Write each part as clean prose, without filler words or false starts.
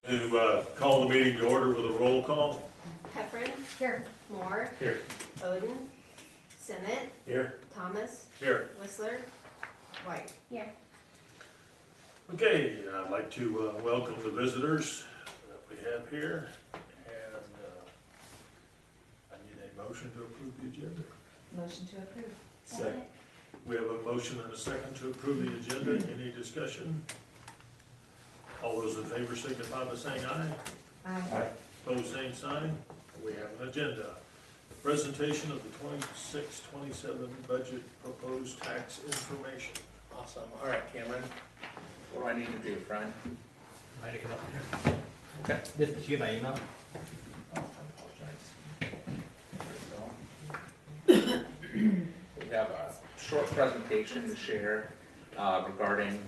To call the meeting to order with a roll call. Heffron. Here. Moore. Here. Oden. Simmett. Here. Thomas. Here. Whistler. White. Here. Okay, I'd like to welcome the visitors that we have here, and I need a motion to approve the agenda. Motion to approve. Second. We have a motion and a second to approve the agenda. Any discussion? All those in favor signify by saying aye. Aye. Opposed, same sign. We have an agenda. Presentation of the 26-27 budget proposed tax information. Awesome. All right, Cameron. What do I need to do, friend? I had to come up here. Okay. Did you get my email? Oh, I apologize. We have a short presentation to share regarding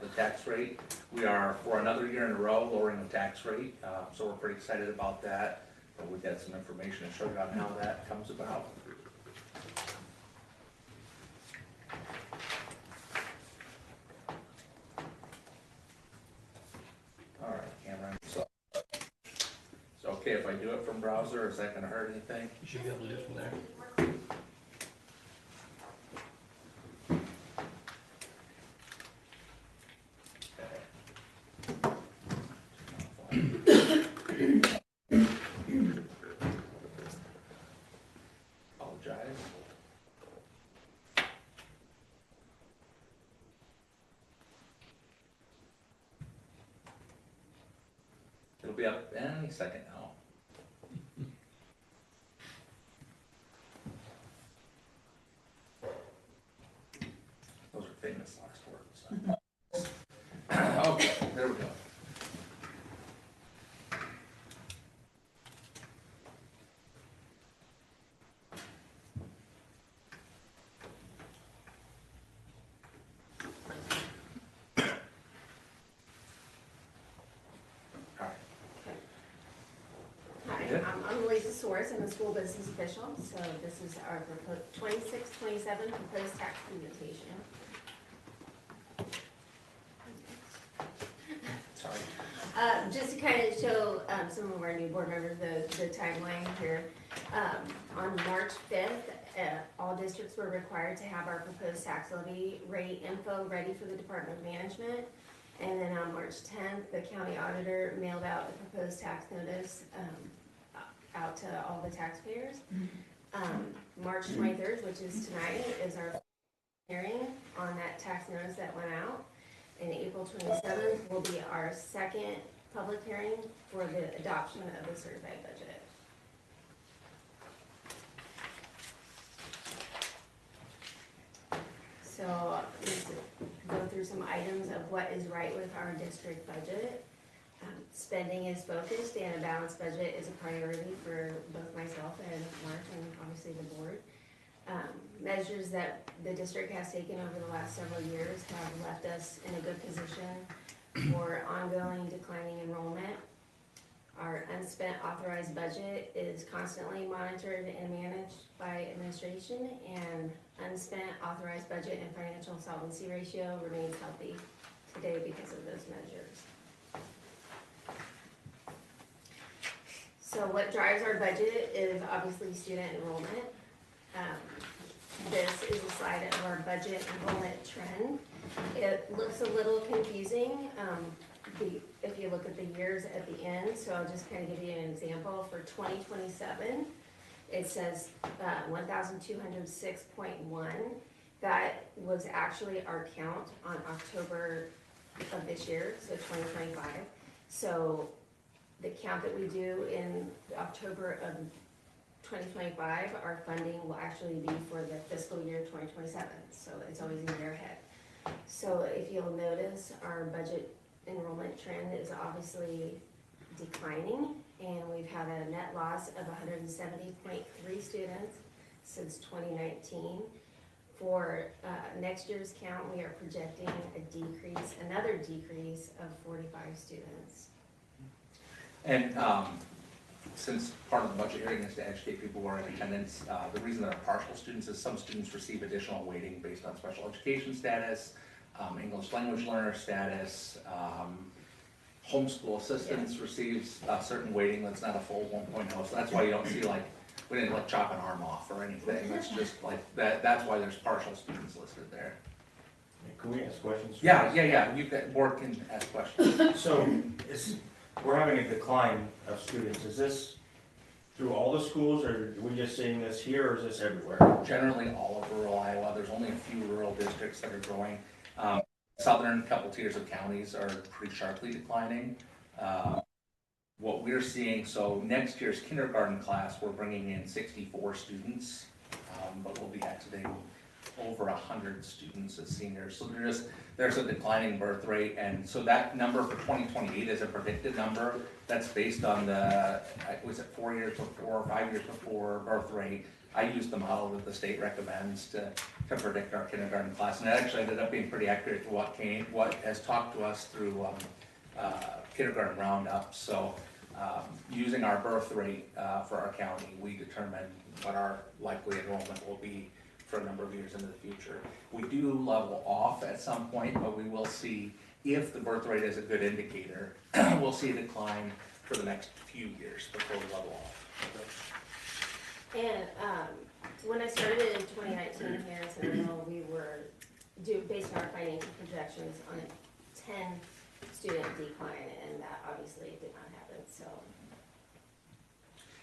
the tax rate. We are, for another year in a row, lowering the tax rate, so we're pretty excited about that. But we've got some information to show you on how that comes about. All right, Cameron. So, it's okay if I do it from browser? Is that going to hurt anything? You should be able to do it from there. Apologize. It'll be up any second now. Those are famous last words. Okay, there we go. All right. Hi, Good. I'm Lisa Soares. I'm a school business official. So this is our 26-27 proposed tax presentation. Sorry. Just to kind of show some of our new board members the timeline here. On March 5th, all districts were required to have our proposed tax levy rate info ready for the Department of Management. And then on March 10th, the county auditor mailed out the proposed tax notice out to all the taxpayers. March 23rd, which is tonight, is our hearing on that tax notice that went out. And April 27th will be our second public hearing for the adoption of the certified budget. So let's go through some items of what is right with our district budget. Spending is focused and a balanced budget is a priority for both myself and Mark and obviously the board. Measures that the district has taken over the last several years have left us in a good position for ongoing declining enrollment. Our unspent authorized budget is constantly monitored and managed by administration, and unspent authorized budget and financial solvency ratio remains healthy today because of those measures. So what drives our budget is obviously student enrollment. This is a slide of our budget enrollment trend. It looks a little confusing if you look at the years at the end, so I'll just kind of give you an example. For 2027, it says 1,206.1. That was actually our count on October of this year, so 2025. So the count that we do in October of 2025, our funding will actually be for the fiscal year 2027, so it's always a year ahead. So if you'll notice, our budget enrollment trend is obviously declining, and we've had a net loss of 170.3 students since 2019. For next year's count, we are projecting another decrease of 45 students. And since part of the budget hearing is to educate people who are in attendance, the reason there are partial students is some students receive additional weighting based on special education status, English language learner status, homeschool assistance receives a certain weighting that's not a full 1.0, so that's why you don't see like, we didn't like chop an arm off or anything, that's just like, that's why there's partial students listed there. Can we ask questions? Yeah, you got, board can ask questions. So, we're having a decline of students, is this through all the schools, or are we just seeing this here, or is this everywhere? Generally, all of rural Iowa, there's only a few rural districts that are growing. Southern couple tiers of counties are pretty sharply declining. What we're seeing, so next year's kindergarten class, we're bringing in 64 students, but we'll be exiting over 100 students as seniors. So there's a declining birth rate, and so that number for 2028 is a predicted number. That's based on the, was it 4 years before, 5 years before birth rate. I used the model that the state recommends to predict our kindergarten class, and it actually ended up being pretty accurate to what has talked to us through kindergarten roundup. So using our birth rate for our county, we determine what our likely enrollment will be for a number of years into the future. We do level off at some point, but we will see, if the birth rate is a good indicator, we'll see a decline for the next few years before we level off. And when I started in 2019 here in Centerville, we were based on our financial projections on a 10 student decline, and that obviously did not happen, so.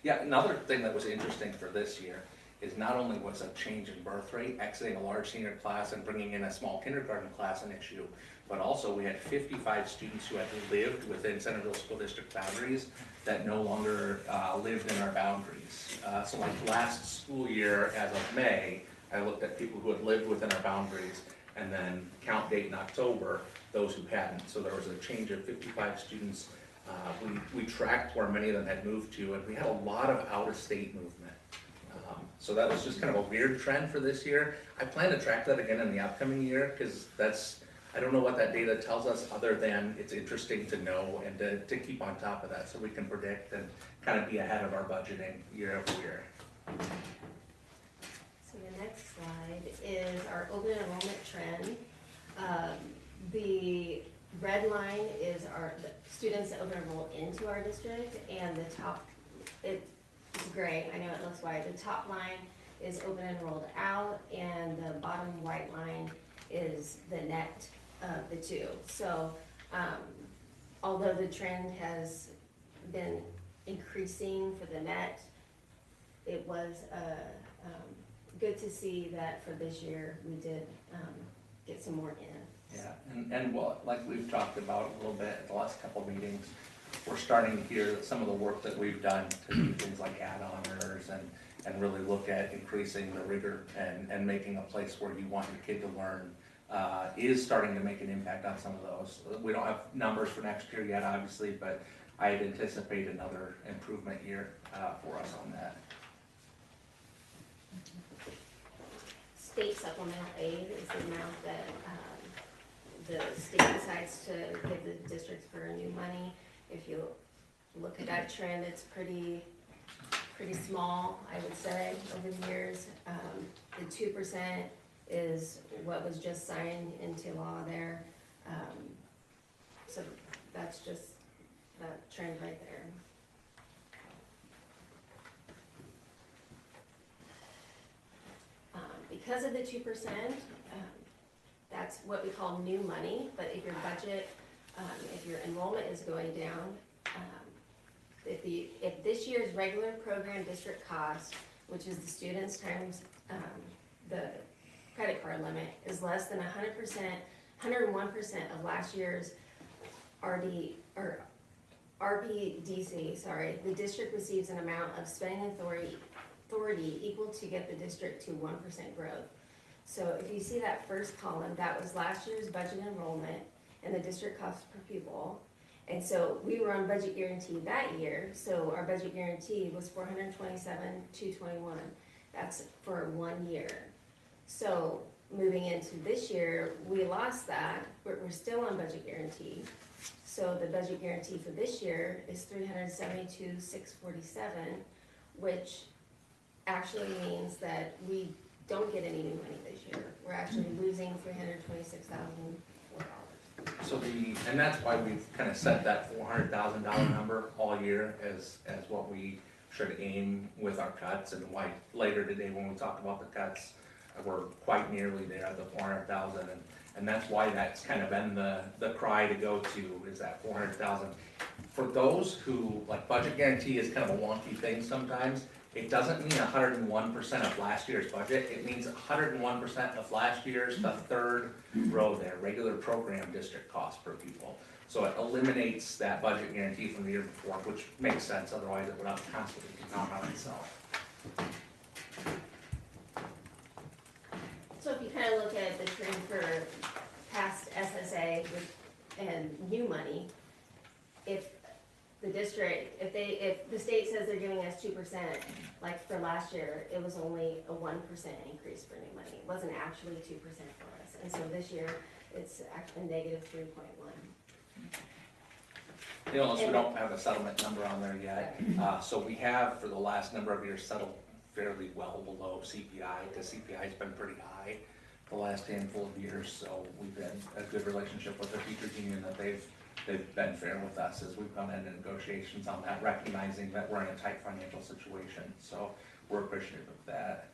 Yeah, another thing that was interesting for this year is not only was a change in birth rate, exiting a large senior class and bringing in a small kindergarten class an issue, but also we had 55 students who had lived within Centerville School District boundaries that no longer lived in our boundaries. So like last school year, as of May, I looked at people who had lived within our boundaries, and then count date in October, those who hadn't. So there was a change of 55 students. We tracked where many of them had moved to, and we had a lot of out-of-state movement. So that was just kind of a weird trend for this year. I plan to track that again in the upcoming year, because I don't know what that data tells us, other than it's interesting to know and to keep on top of that, so we can predict and kind of be ahead of our budgeting year over year. So the next slide is our open enrollment trend. The red line is the students that open enroll into our district, and the top, it's gray, I know it looks white. The top line is open enrolled out, and the bottom white line is the net of the two. So although the trend has been increasing for the net, it was good to see that for this year we did get some more in. Yeah, and well, like we've talked about a little bit at the last couple of meetings, we're starting to hear that some of the work that we've done to do things like add honors and really look at increasing the rigor and making a place where you want your kid to learn is starting to make an impact on some of those. We don't have numbers for next year yet, obviously, but I'd anticipate another improvement year for us on that. State supplemental aid is the amount that the state decides to give the districts for new money. If you look at that trend, it's pretty small, I would say, over the years. The 2% is what was just signed into law there. So that's just that trend right there. Because of the 2%, that's what we call new money, but if your budget, if your enrollment is going down, if this year's regular program district cost, which is the students times the credit card limit, is less than 101% of last year's RPDC, the district receives an amount of spending authority equal to get the district to 1% growth. So if you see that first column, that was last year's budget enrollment and the district cost per pupil. And so we were on budget guarantee that year, so our budget guarantee was $427,221. That's for 1 year. So moving into this year, we lost that, but we're still on budget guarantee. So the budget guarantee for this year is $372,647, which actually means that we don't get any new money this year. We're actually losing $326,004. and that's why we've kind of set that $400,000 number all year as what we should aim with our cuts, and why later today when we talk about the cuts, we're quite nearly there, the 400,000, and that's why that's kind of been the cry to go to, is that 400,000. For those who, like, budget guarantee is kind of a wonky thing sometimes. It doesn't mean 101% of last year's budget, it means 101% of last year's, the third row there, regular program district cost per pupil. So it eliminates that budget guarantee from the year before, which makes sense, otherwise it would have constantly come out on itself. So if you kind of look at the trend for past SSA and new money, if the district, if the state says they're giving us 2%, like for last year, it was only a 1% increase for new money. It wasn't actually 2% for us. And so this year, it's actually negative 3.1. You know, we don't have a settlement number on there yet. So we have, for the last number of years, settled fairly well below CPI, because CPI's been pretty high the last handful of years. So we've had a good relationship with the teachers union, that they've been fair with us as we've gone into negotiations on that, recognizing that we're in a tight financial situation. So we're appreciative of that.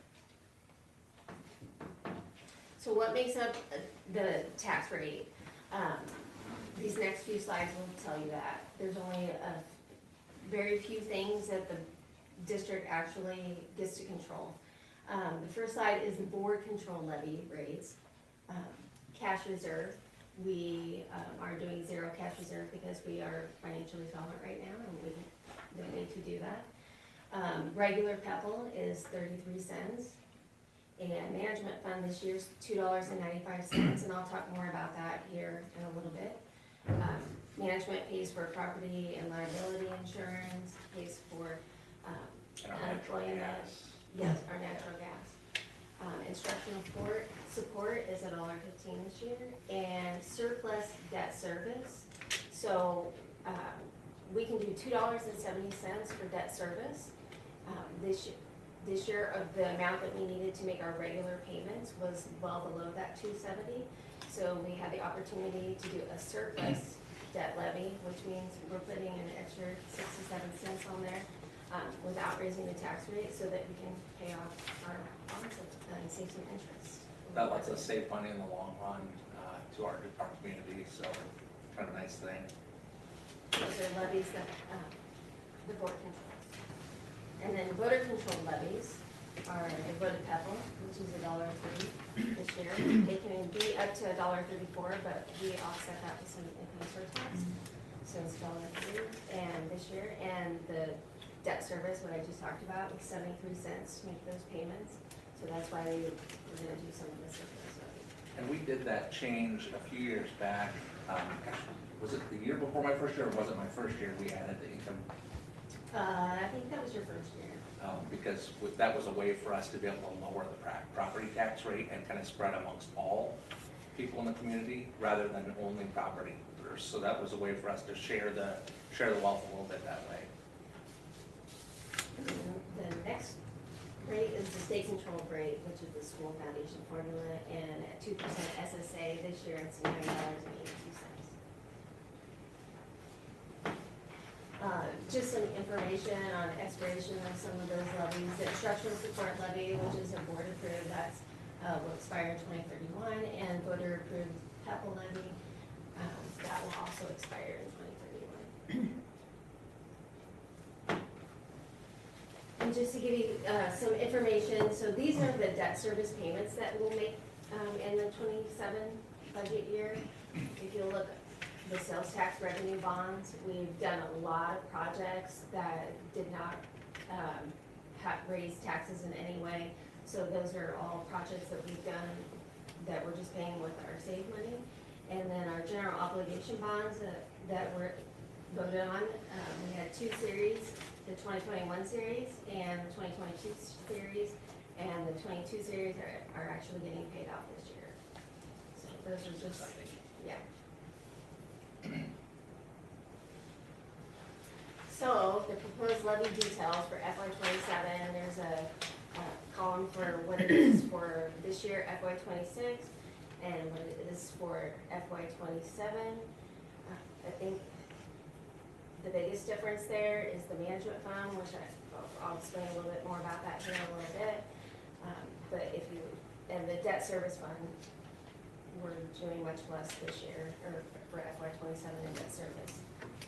So what makes up the tax rate? These next few slides will tell you that. There's only very few things that the district actually gets to control. The first slide is the board control levy rates. Cash reserve, we are doing zero cash reserve because we are financially solvent right now and we don't need to do that. Regular PEPAL is 33 cents. And management fund this year is $2.95, and I'll talk more about that here in a little bit. Management pays for property and liability insurance, pays for unemployment. Yes, our natural gas. Instructional support is $1.15 this year, and surplus debt service. So we can do $2.70 for debt service. This year, of the amount that we needed to make our regular payments was well below that $2.70. So we had the opportunity to do a surplus debt levy, which means we're putting an extra 67 cents on there without raising the tax rate, so that we can pay off our bonds and save some interest. That lets us save money in the long run to our community, so kind of a nice thing. Those are levies that the board controls. And then voter control levies are the voted PEPAL, which is $1.30 this year. They can be up to $1.34, but we offset that with some income surtax. So it's $1.30 and this year. And the debt service, what I just talked about, was 73 cents to make those payments. So that's why we're gonna do some of this surplus levy. And we did that change a few years back. Actually, was it the year before my first year, or was it my first year we added the income? I think that was your first year. Because that was a way for us to be able to lower the property tax rate and kind of spread amongst all people in the community rather than only property owners. So that was a way for us to share the wealth a little bit that way. And then the next rate is the state controlled rate, which is the school foundation formula, and at 2% SSA this year it's $9.82. Just some information on expiration of some of those levies. The instructional support levy, which is a board approved, that's will expire in 2031, and voter approved PEPAL levy, that will also expire in 2031. And just to give you some information, so these are the debt service payments that we'll make in the 27 budget year. If you look the sales tax revenue bonds, we've done a lot of projects that did not raise taxes in any way. So those are all projects that we've done that we're just paying with our saved money. And then our general obligation bonds that were voted on, we had two series, the 2021 series and the 2022 series. And the 22 series are actually getting paid off this year. So those are just, yeah. So the proposed levy details for FY27, there's a column for what it is for this year, FY26, and what it is for FY '27. I think the biggest difference there is the management fund, which I'll explain a little bit more about that here in a little bit. But if you, and the debt service fund, we're doing much less this year, or for FY '27 in debt service.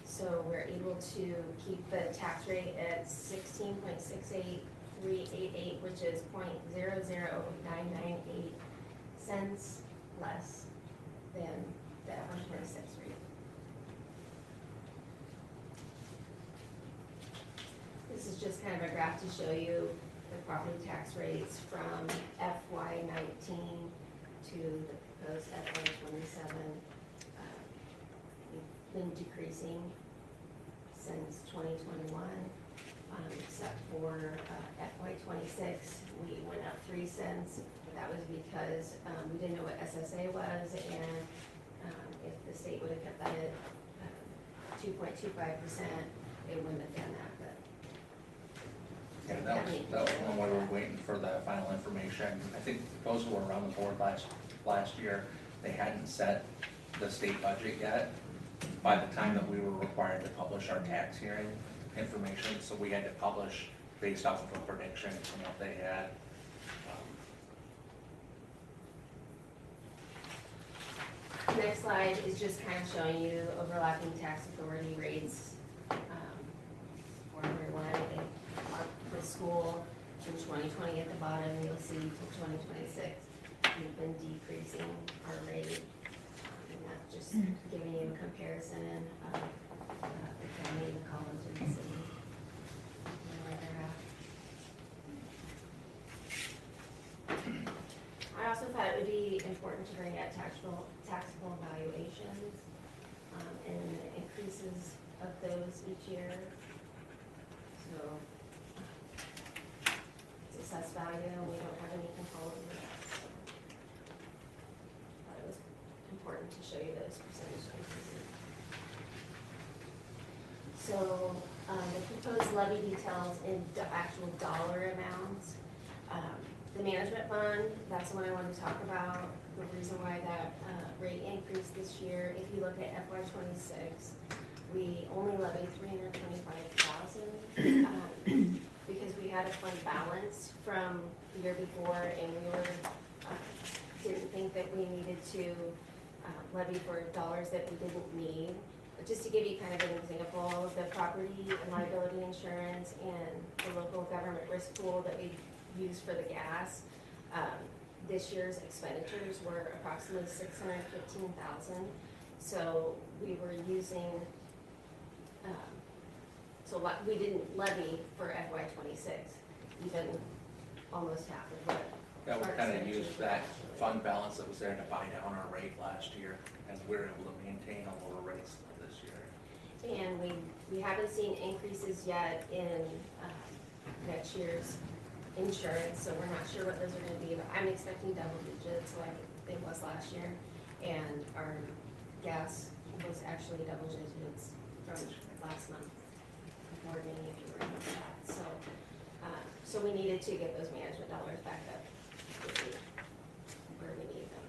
So we're able to keep the tax rate at 16.68388, which is 0.00998 cents less than the FY '26 rate. This is just kind of a graph to show you the property tax rates from FY '19 to the proposed FY '27. We've been decreasing since 2021, except for FY '26, we went up 3 cents. That was because we didn't know what SSA was, and if the state would have kept that at 2.25%, it wouldn't have done that. But Yeah, that was one where we're waiting for the final information. I think those who were around the board last year, they hadn't set the state budget yet by the time that we were required to publish our tax hearing information, so we had to publish based off of a prediction from what they had. Next slide is just kind of showing you overlapping tax authority rates for everyone. For school in 2020 at the bottom, you'll see to 2026, we've been decreasing our rate. And that's just giving you a comparison of the county, the college, and the city, and where they're at. I also thought it would be important to bring out taxable valuations and increases of those each year. So it's assessed value, and we don't have any control over that. So I thought it was important to show you those percentage increases. So the proposed levy details in actual dollar amounts. The management fund, that's the one I wanted to talk about, the reason why that rate increased this year. If you look at FY '26, we only levied $325,000 because we had a fund balance from the year before, and we didn't think that we needed to levy for dollars that we didn't need. Just to give you kind of an example, the property and liability insurance and the local government risk pool that we used for the gas, this year's expenditures were approximately $615,000. So we were using, we didn't levy for FY '26, even almost half of what. Yeah, we our kind of expenditures used were that actually. fund balance that was there to buy down our rate last year, and we were able to maintain a lower rates this year. And we haven't seen increases yet in next year's insurance, so we're not sure what those are gonna be, but I'm expecting double digits like it was last year. And our gas was actually double digits from last month, more than if you remember that. So, so we needed to get those management dollars back up where we need them.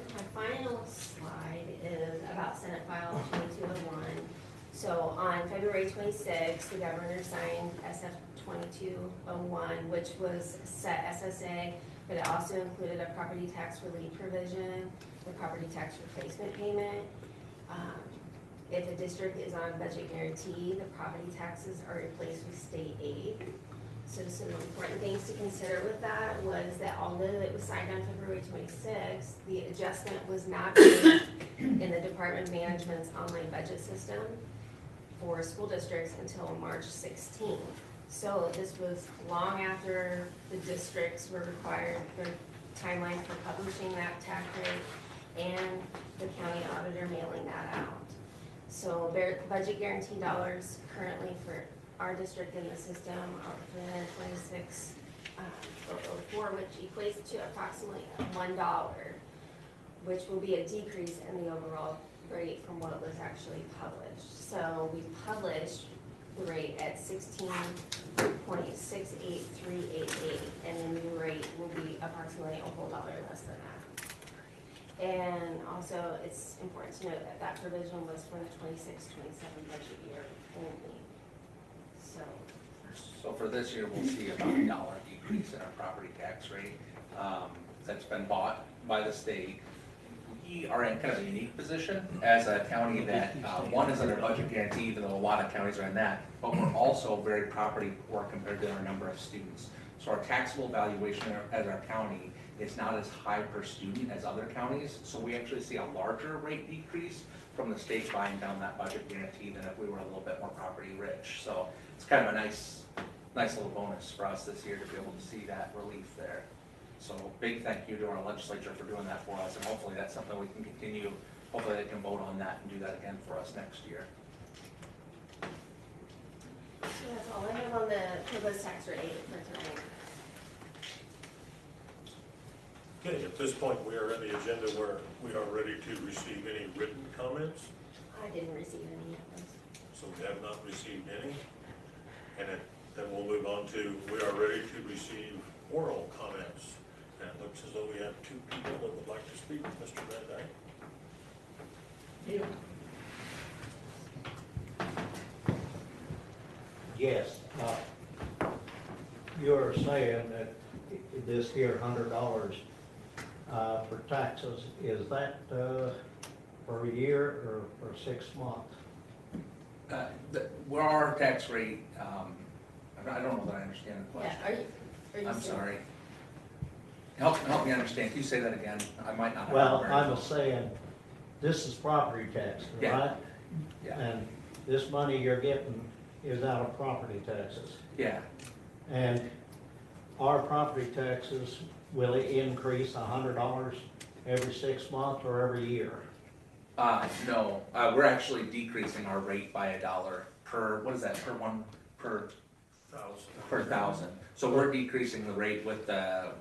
And my final slide is about Senate File 2201. So on February 26th, the governor signed SF 2201, which was set SSA, but it also included a property tax relief provision, the property tax replacement payment. If a district is on budget guarantee, the property taxes are replaced with state aid. So some important things to consider with that was that although it was signed on February 26th, the adjustment was not made in the Department of Management's online budget system for school districts until March 16th. So this was long after the districts were required, their timeline for publishing that tax rate and the county auditor mailing that out. So budget guarantee dollars currently for our district in the system are $326.04, which equates to approximately $1, which will be a decrease in the overall rate from what was actually published. So we published the rate at 16.68388, and the new rate will be approximately a whole dollar less than that. And also, it's important to note that that provision was for the 26-27 budget year only. So for this year, we'll see about $1 decrease in our property tax rate. That's been bought by the state. We are in kind of a unique position as a county that, one is under budget guarantee, even though a lot of counties are in that, but we're also very property poor compared to our number of students. So our taxable valuation as our county is not as high per student as other counties, so we actually see a larger rate decrease from the state buying down that budget guarantee than if we were a little bit more property rich. So it's kind of a nice little bonus for us this year to be able to see that relief there. So big thank you to our legislature for doing that for us, and hopefully that's something we can continue. Hopefully they can vote on that and do that again for us next year. So that's all I have on the proposed tax rate for tonight. Okay, at this point, we are in the agenda where we are ready to receive any written comments. I didn't receive any of those. So we have not received any. And then we'll move on to, we are ready to receive oral comments. And it looks as though we have two people that would like to speak. Mr. Van Dyke. Yes, you're saying that this here $100 for taxes, is that for a year or for 6 months? Where our tax rate, I don't know that I understand the Yeah, question. are you I'm still- sorry. Help me understand. Can you say that again? I might not have. Well, heard. I was saying, this is property tax, Yeah. right? Yeah, And this money you're getting is out of property taxes. yeah. And our property taxes, will it increase $100 every 6 months or every year? No, we're actually decreasing our rate by $1 per, what is that, per thousand. So we're decreasing the rate with the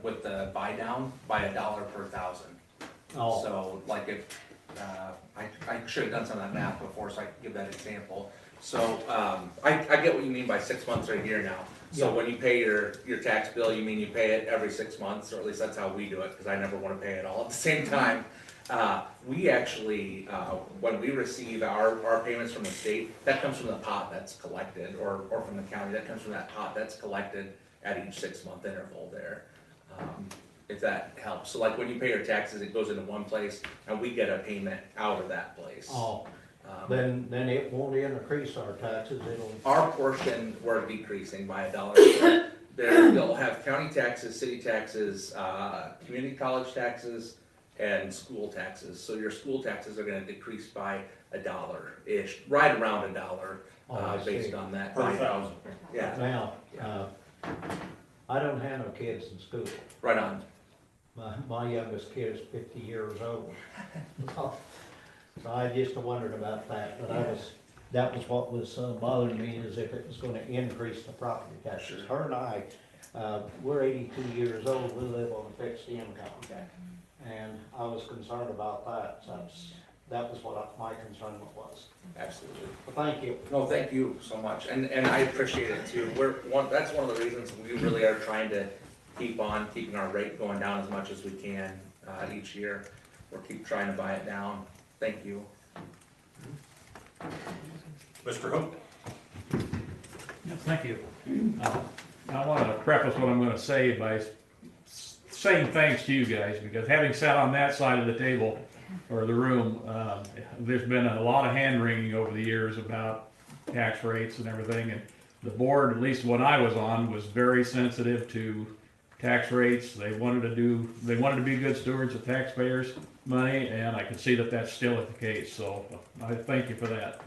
buy down by $1 per thousand. Oh, So like if, I should have done some of that math before so I could give that example. So, I get what you mean by 6 months or a year now. So Yeah. when you pay your tax bill, you mean you pay it every 6 months, or at least that's how we do it, because I never want to pay it all at the same time. We actually, when we receive our payments from the state, that comes from the pot that's collected, or from the county, that comes from that pot that's collected at each 6 month interval there. If that helps. So like when you pay your taxes, it goes into one place, and we get a payment out of that place. oh, then it won't increase our taxes, it'll, Our portion, we're decreasing by $1. There, you'll have county taxes, city taxes, community college taxes, and school taxes. So your school taxes are gonna decrease by $1-ish, right around $1, Oh, I based see. on that. Per thousand. Yeah, now, I don't have no kids in school. right on. My youngest kid is 50 years old. So I just wondered about that, but that was what was bothering me, is if it was gonna increase the property taxes. Sure. Her and I, we're 82 years old, we live on a fixed income. Okay. And I was concerned about that, so that was what my concern was. Absolutely. But thank you. No, thank you so much, and I appreciate it too. That's one of the reasons we really are trying to keeping our rate going down as much as we can, each year. We'll keep trying to buy it down. Thank you. Mr. Hope? Yes, thank you. I want to preface what I'm going to say by saying thanks to you guys, because having sat on that side of the table or the room, there's been a lot of hand wringing over the years about tax rates and everything, and the board, at least when I was on, was very sensitive to tax rates. They wanted to be good stewards of taxpayers' money, and I can see that that's still the case, so I thank you for that.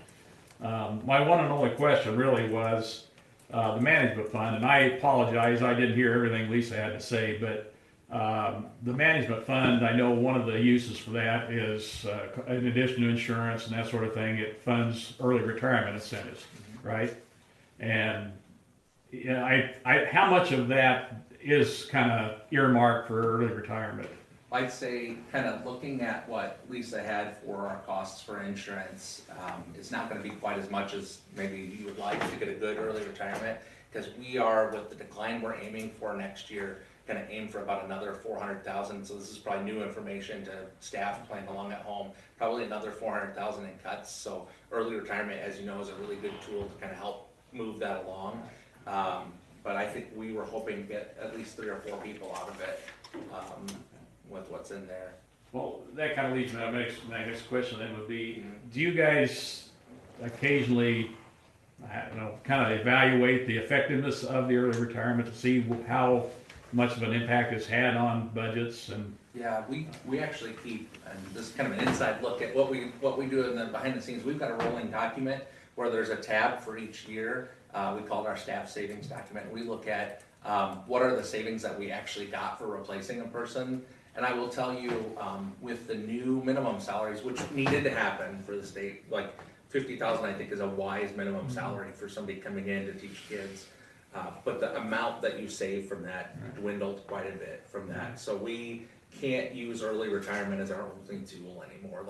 My one and only question really was the management fund, and I apologize, I didn't hear everything Lisa had to say, but the management fund, I know one of the uses for that is, in addition to insurance and that sort of thing, it funds early retirement incentives, right? And how much of that is kind of earmarked for early retirement? I'd say, kind of looking at what Lisa had for our costs for insurance, it's not gonna be quite as much as maybe you would like to get a good early retirement, because we are, with the decline we're aiming for next year, gonna aim for about another 400,000, so this is probably new information to staff playing along at home, probably another 400,000 in cuts, so early retirement, as you know, is a really good tool to kind of help move that along. But I think we were hoping to get at least 3 or 4 people out of it, with what's in there. Well, that kind of leads me to my next question then would be, do you guys occasionally, kind of evaluate the effectiveness of the early retirement to see how much of an impact it's had on budgets and? Yeah, we actually keep, and this is kind of an inside look at what we do in the behind the scenes. We've got a rolling document where there's a tab for each year. We call it our staff savings document. We look at what are the savings that we actually got for replacing a person. And I will tell you, with the new minimum salaries, which needed to happen for the state, like 50,000 I think is a wise minimum salary for somebody coming in to teach kids. But the amount that you save from that dwindled quite a bit from that. So we can't use early retirement as our only tool anymore.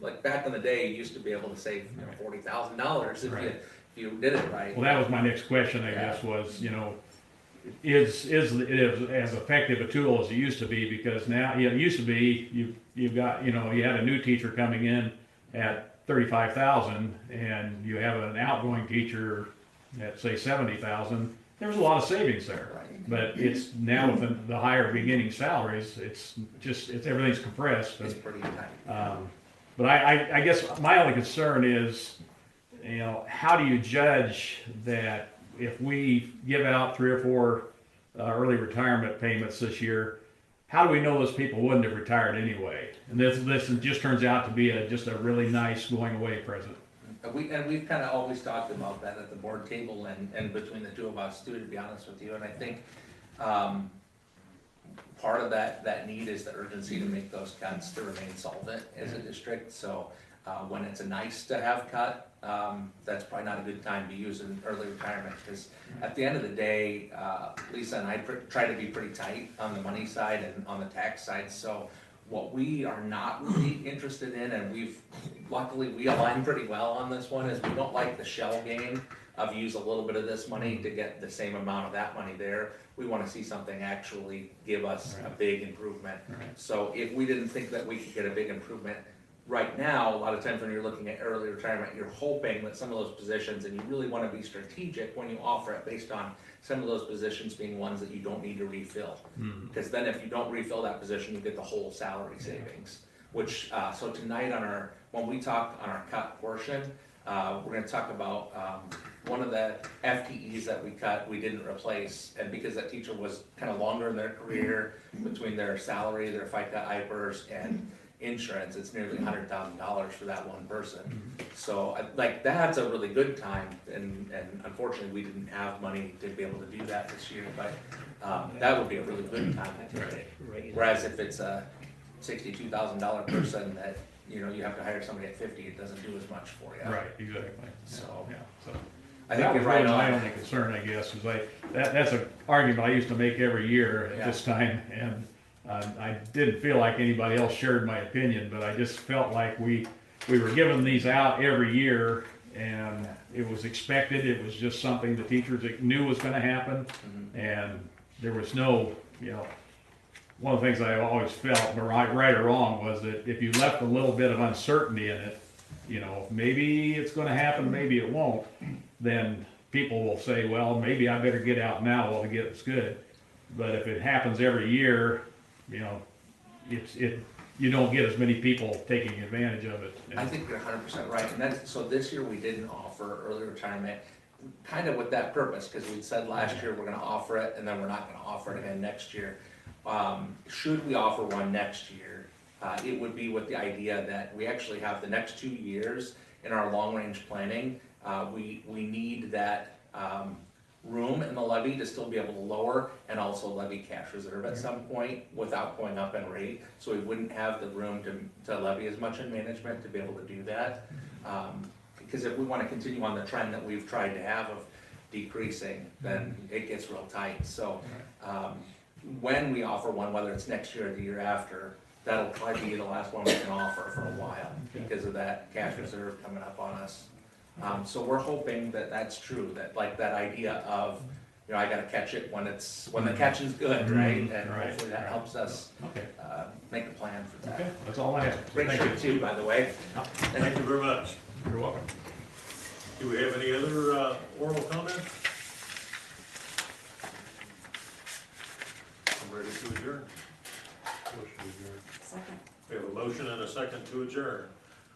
Like back in the day, you used to be able to save $40,000 if you did it right. Well, that was my next question, I guess, was, is it as effective a tool as it used to be? Because now, it used to be, you've got, you had a new teacher coming in at 35,000 and you have an outgoing teacher at say 70,000, there's a lot of savings there. Right. But it's now with the higher beginning salaries, it's everything's compressed. It's pretty tight. But I guess my only concern is, how do you judge that if we give out 3 or 4 early retirement payments this year, how do we know those people wouldn't have retired anyway? And this just turns out to be just a really nice going away present. We've kind of always talked about that at the board table and between the two of us too, to be honest with you. And I think part of that need is the urgency to make those cuts to remain solvent as a district. So when it's a nice to have cut, that's probably not a good time to use an early retirement, because at the end of the day, Lisa and I try to be pretty tight on the money side and on the tax side. So what we are not really interested in, and luckily we align pretty well on this one, is we don't like the shell game of use a little bit of this money to get the same amount of that money there. We want to see something actually give us a big improvement. So if we didn't think that we could get a big improvement right now, a lot of times when you're looking at early retirement, you're hoping that some of those positions, and you really want to be strategic when you offer it based on some of those positions being ones that you don't need to refill. Because then if you don't refill that position, you get the whole salary savings. Which, so tonight when we talk on our cut portion, we're going to talk about one of the FTEs that we cut, we didn't replace, and because that teacher was kind of longer in their career, between their salary, their FICA, IPERS, and insurance, it's nearly $100,000 for that one person. So that's a really good time, and unfortunately we didn't have money to be able to do that this year, but that would be a really good time to take it. Whereas if it's a $62,000 person that you have to hire somebody at 50, it doesn't do as much for you. Right, exactly. So I think you're right. My only concern, I guess, is that's an argument I used to make every year at this time, and I didn't feel like anybody else shared my opinion, but I just felt like we were giving these out every year, and it was expected. It was just something the teachers knew was going to happen, and there was no, one of the things I always felt, right or wrong, was that if you left a little bit of uncertainty in it, maybe it's going to happen, maybe it won't, then people will say, well, maybe I better get out now while the get's good. But if it happens every year, you don't get as many people taking advantage of it. I think you're 100% right, and so this year we didn't offer early retirement, kind of with that purpose, because we'd said last year we're going to offer it, and then we're not going to offer it again next year. Should we offer one next year, it would be with the idea that we actually have the next 2 years in our long-range planning. We need that room in the levy to still be able to lower and also levy cash reserve at some point without going up in rate. So we wouldn't have the room to levy as much in management to be able to do that. Because if we want to continue on the trend that we've tried to have of decreasing, then it gets real tight. So when we offer one, whether it's next year or the year after, that'll probably be the last one we can offer for a while because of that cash reserve coming up on us. So we're hoping that that's true, that like that idea of, you know, I gotta catch it when the catching's good, right? And Right, hopefully that right. helps us, Okay, make a plan for that. okay, that's all I have. Great Thank shirt too, by the way. Thank you very much. You're welcome. Do we have any other oral comments? I'm ready to adjourn. Second. We have a motion and a second to adjourn.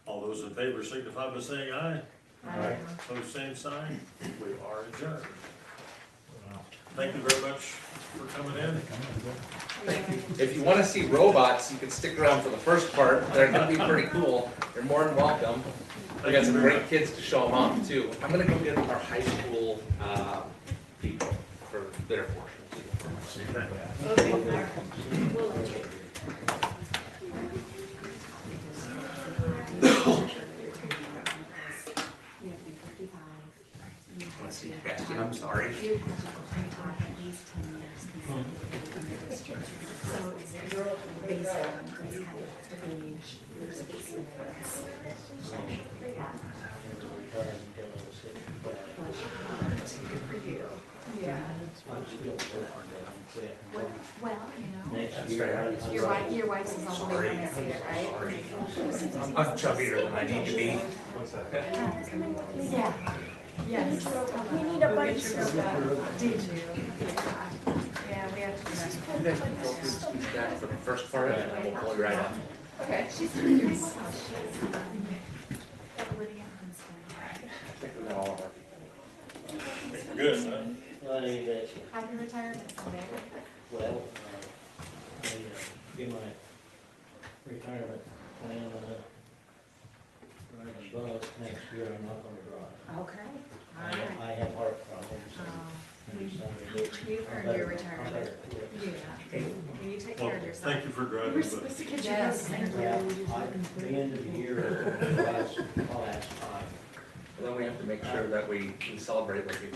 All those in favor signify by saying aye. Aye. Pose same sign. We are adjourned. Thank you very much for coming in. If you wanna see robots, you can stick around for the first part, they're gonna be pretty cool, you're more than welcome. We got some great kids to show them off too. I'm gonna go get our high school, people for their portion. Okay, we'll let you. You have to be 55. Let's see, Cassie, I'm sorry. You have to have at least 10 years consecutive in the district. So is it your based on this kind of age, your space in Good for you. Yeah. Well, you know, Next year, your wife's is all the way from this year, right? I'm chubbier than I need to be. Yeah. Yes. We need a bunch of. Did you? Yeah, we have to do that. You guys can go through that for the first part and then we'll pull you right up. Okay. She's at Lydia Huntsman. I think we got all of our. Good, huh? I need that, Happy retirement someday. well, get my retirement plan right above next year, I'm not gonna drive. Okay. All right. I have heart problems. You've earned your retirement. Yeah. You take care Well, of yourself. thank you for driving, We're but supposed to get you Yes. those. Yeah, the end of the year, last time. Then we have to make sure that we celebrate with you.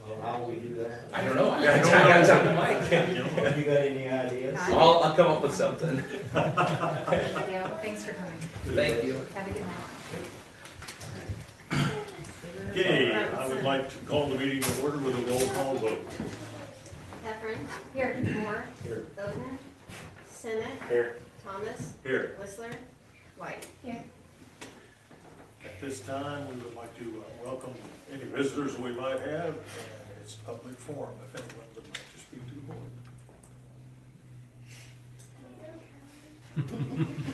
Well, how will we do that? I don't know, I gotta talk to Mike. Have you got any ideas? I'll come up with something. Yeah, thanks for coming. Thank you. Have a good night. okay, I would like to call the meeting to order with a roll call vote. Heffern. Here. Moore. Here. Oden. Simmons. Here. Thomas. Here, Whistler. White. Here. at this time, we would like to welcome any visitors we might have, and it's a public forum if anyone would like to speak to the board.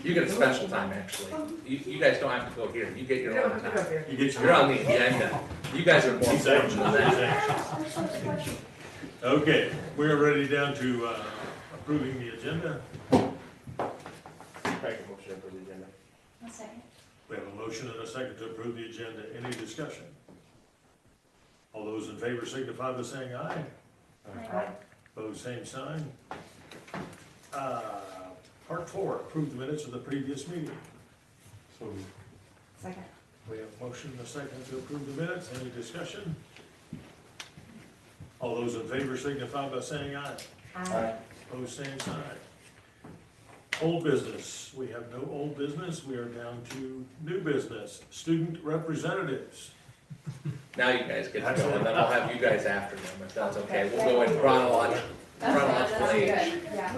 You get a special time, actually. You guys don't have to go here, you get your own time. You get You're on the agenda. You guys are more important than that. Okay, we are ready down to approving the agenda. One second. We have a motion and a second to approve the agenda. Any discussion? All those in favor signify by saying aye. Aye. Opposed, same sign. Part 4, approve the minutes of the previous meeting. Second. We have a motion and a second to approve the minutes. Any discussion? All those in favor signify by saying aye. Aye. Opposed, same sign. Old business. We have no old business. We are down to new business. Student representatives. Now you guys get to go, and then I'll have you guys after them, if that's okay. We'll go in chronological age. Yeah.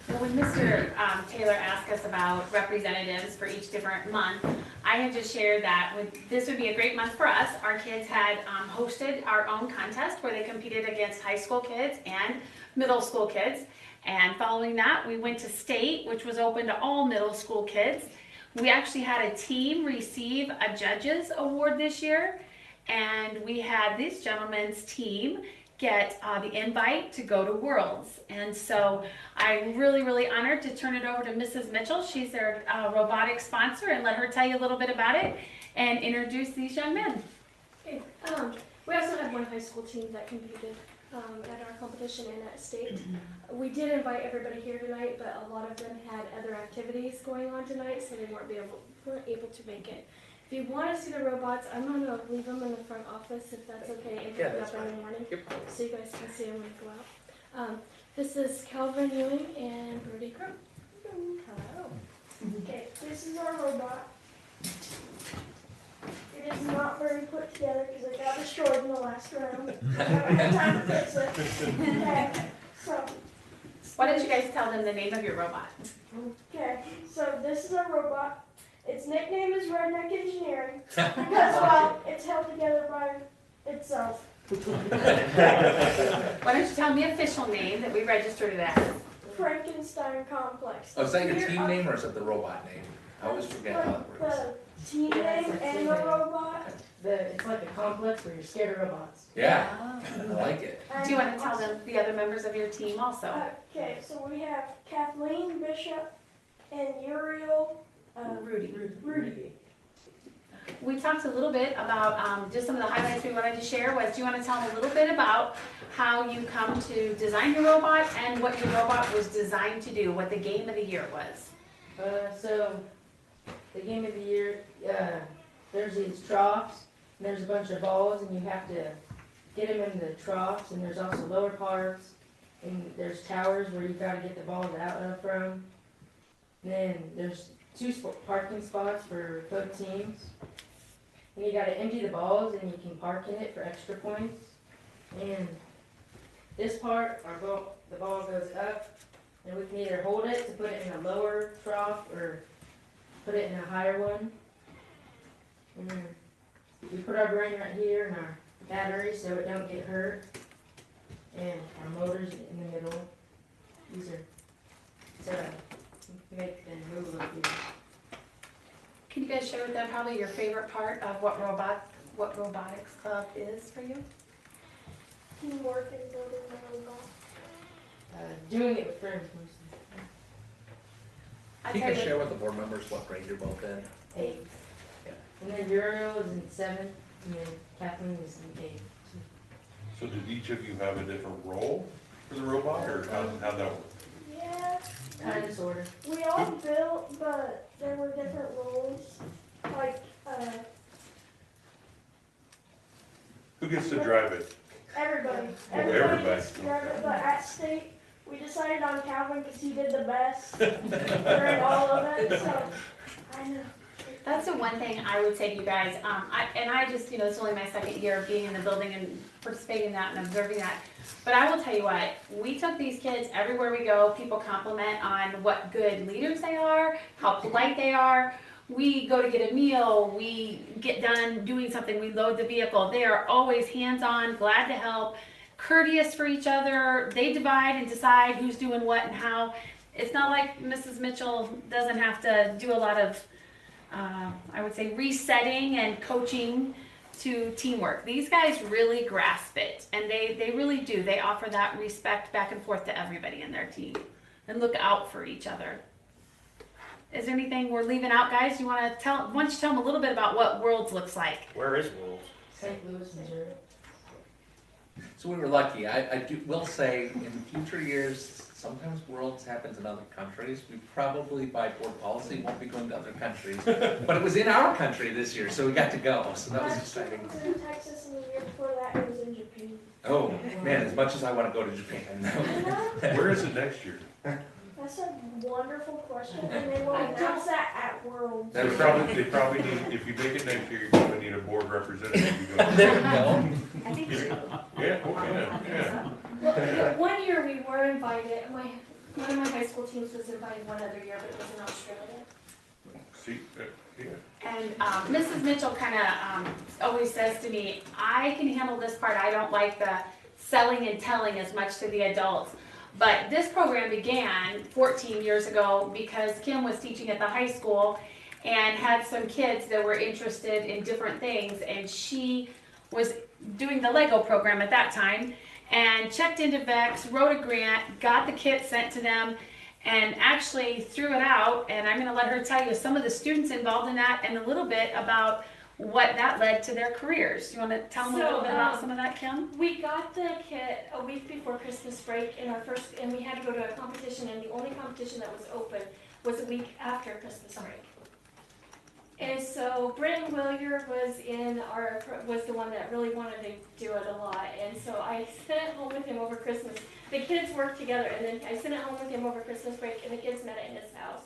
Well, when Mr. Taylor asked us about representatives for each different month, I had just shared that this would be a great month for us. Our kids had hosted our own contest where they competed against high school kids and middle school kids. And following that, we went to state, which was open to all middle school kids. We actually had a team receive a judges award this year. And we had this gentleman's team get the invite to go to Worlds. And so I'm really, really honored to turn it over to Mrs. Mitchell. She's their robotics sponsor, and let her tell you a little bit about it and introduce these young men. Okay. We also had one high school team that competed at our competition and at state. We did invite everybody here tonight, but a lot of them had other activities going on tonight, so they weren't able to make it. If you want to see the robots, I'm gonna leave them in the front office if that's okay, and Yeah, pick that's up in the fine. morning, Yep. so you guys can see them when you go out. This is Calvin Ewing and Brody Crow. Hello. Okay, this is our robot. It is not very put together because it got destroyed in the last round. I haven't had time to fix it. Okay, so, Why don't you guys tell them the name of your robot? okay, so this is our robot. Its nickname is Redneck Engineering because, well, it's held together by itself. Why don't you tell them the official name that we registered it as? Frankenstein Complex. Oh, is that your Here team are- name or is it the robot name? I always forget how that works. The team name and the robot. It's like a complex where you're scared of robots. Yeah, I like it. Do you want to tell them the other members of your team also? Okay, so we have Kathleen Bishop and Uriel Rudy. Rudy. We talked a little bit about, just some of the highlights we wanted to share was, do you want to tell them a little bit about how you come to design your robot and what your robot was designed to do, what the game of the year was? So the game of the year, there's these troughs, and there's a bunch of balls, and you have to get them in the troughs, and there's also lower parts, and there's towers where you gotta get the balls out of from. And then there's two parking spots for both teams. And you gotta empty the balls, and you can park in it for extra points. And this part, the ball goes up, and we can either hold it to put it in a lower trough or put it in a higher one. And then we put our brain right here and our battery so it don't get hurt. And our motors in the middle. These are to make them move a little bit. Can you guys share with them probably your favorite part of what Robotics Club is for you? Teamwork and building the robot. Doing it with friends mostly. I You tell can you, share with the board members what grade you're both in. 8. And then Uriel is in 7th, and then Kathleen is in 8th. So did each of you have a different role for the robot, or how'd that work? Yeah, Kind of, sort of. we all built, but there were different roles. Like, Who gets to drive it? everybody. Everybody. Everybody gets to drive it, but at state, we decided on Calvin because he did the best during all of it, so, I know. that's the one thing I would say to you guys, I just, it's only my second year of being in the building and participating in that and observing that. But I will tell you what, we took these kids everywhere we go, people compliment on what good leaders they are, how polite they are. We go to get a meal, we get done doing something, we load the vehicle. They are always hands-on, glad to help, courteous for each other. They divide and decide who's doing what and how. It's not like Mrs. Mitchell doesn't have to do a lot of, I would say, resetting and coaching to teamwork. These guys really grasp it, and they really do. They offer that respect back and forth to everybody in their team and look out for each other. Is there anything we're leaving out, guys? You want to tell? Why don't you tell them a little bit about what Worlds looks like? Where is Wolves? St. Louis, Missouri. So we were lucky. I will say, in future years, sometimes Worlds happens in other countries. We probably, by board policy, won't be going to other countries. But it was in our country this year, so we got to go. So that was Last year exciting. it was in Texas, and the year before that it was in Japan. Oh, man, as much as I want to go to Japan. Where is it next year? That's a wonderful question, and they will announce that at Worlds. They probably need, if you make it next year, you're gonna need a board representative to go. There we go. I think so. Yeah, oh, yeah. Well, yeah, one year we were invited, one of my high school teams was invited one other year, but it was in Australia. See, yeah. And Mrs. Mitchell kind of always says to me, I can handle this part. I don't like the selling and telling as much to the adults. But this program began 14 years ago because Kim was teaching at the high school and had some kids that were interested in different things. And she was doing the Lego program at that time and checked into VEX, wrote a grant, got the kit sent to them, and actually threw it out. And I'm going to let her tell you some of the students involved in that and a little bit about what that led to their careers. You want to tell them a little bit about some of that, Kim? We got the kit a week before Christmas break and we had to go to a competition, and the only competition that was open was a week after Christmas break. And so Britton Willier was the one that really wanted to do it a lot. And so I sent it home with him over Christmas. The kids worked together, and then I sent it home with him over Christmas break, and the kids met in his house.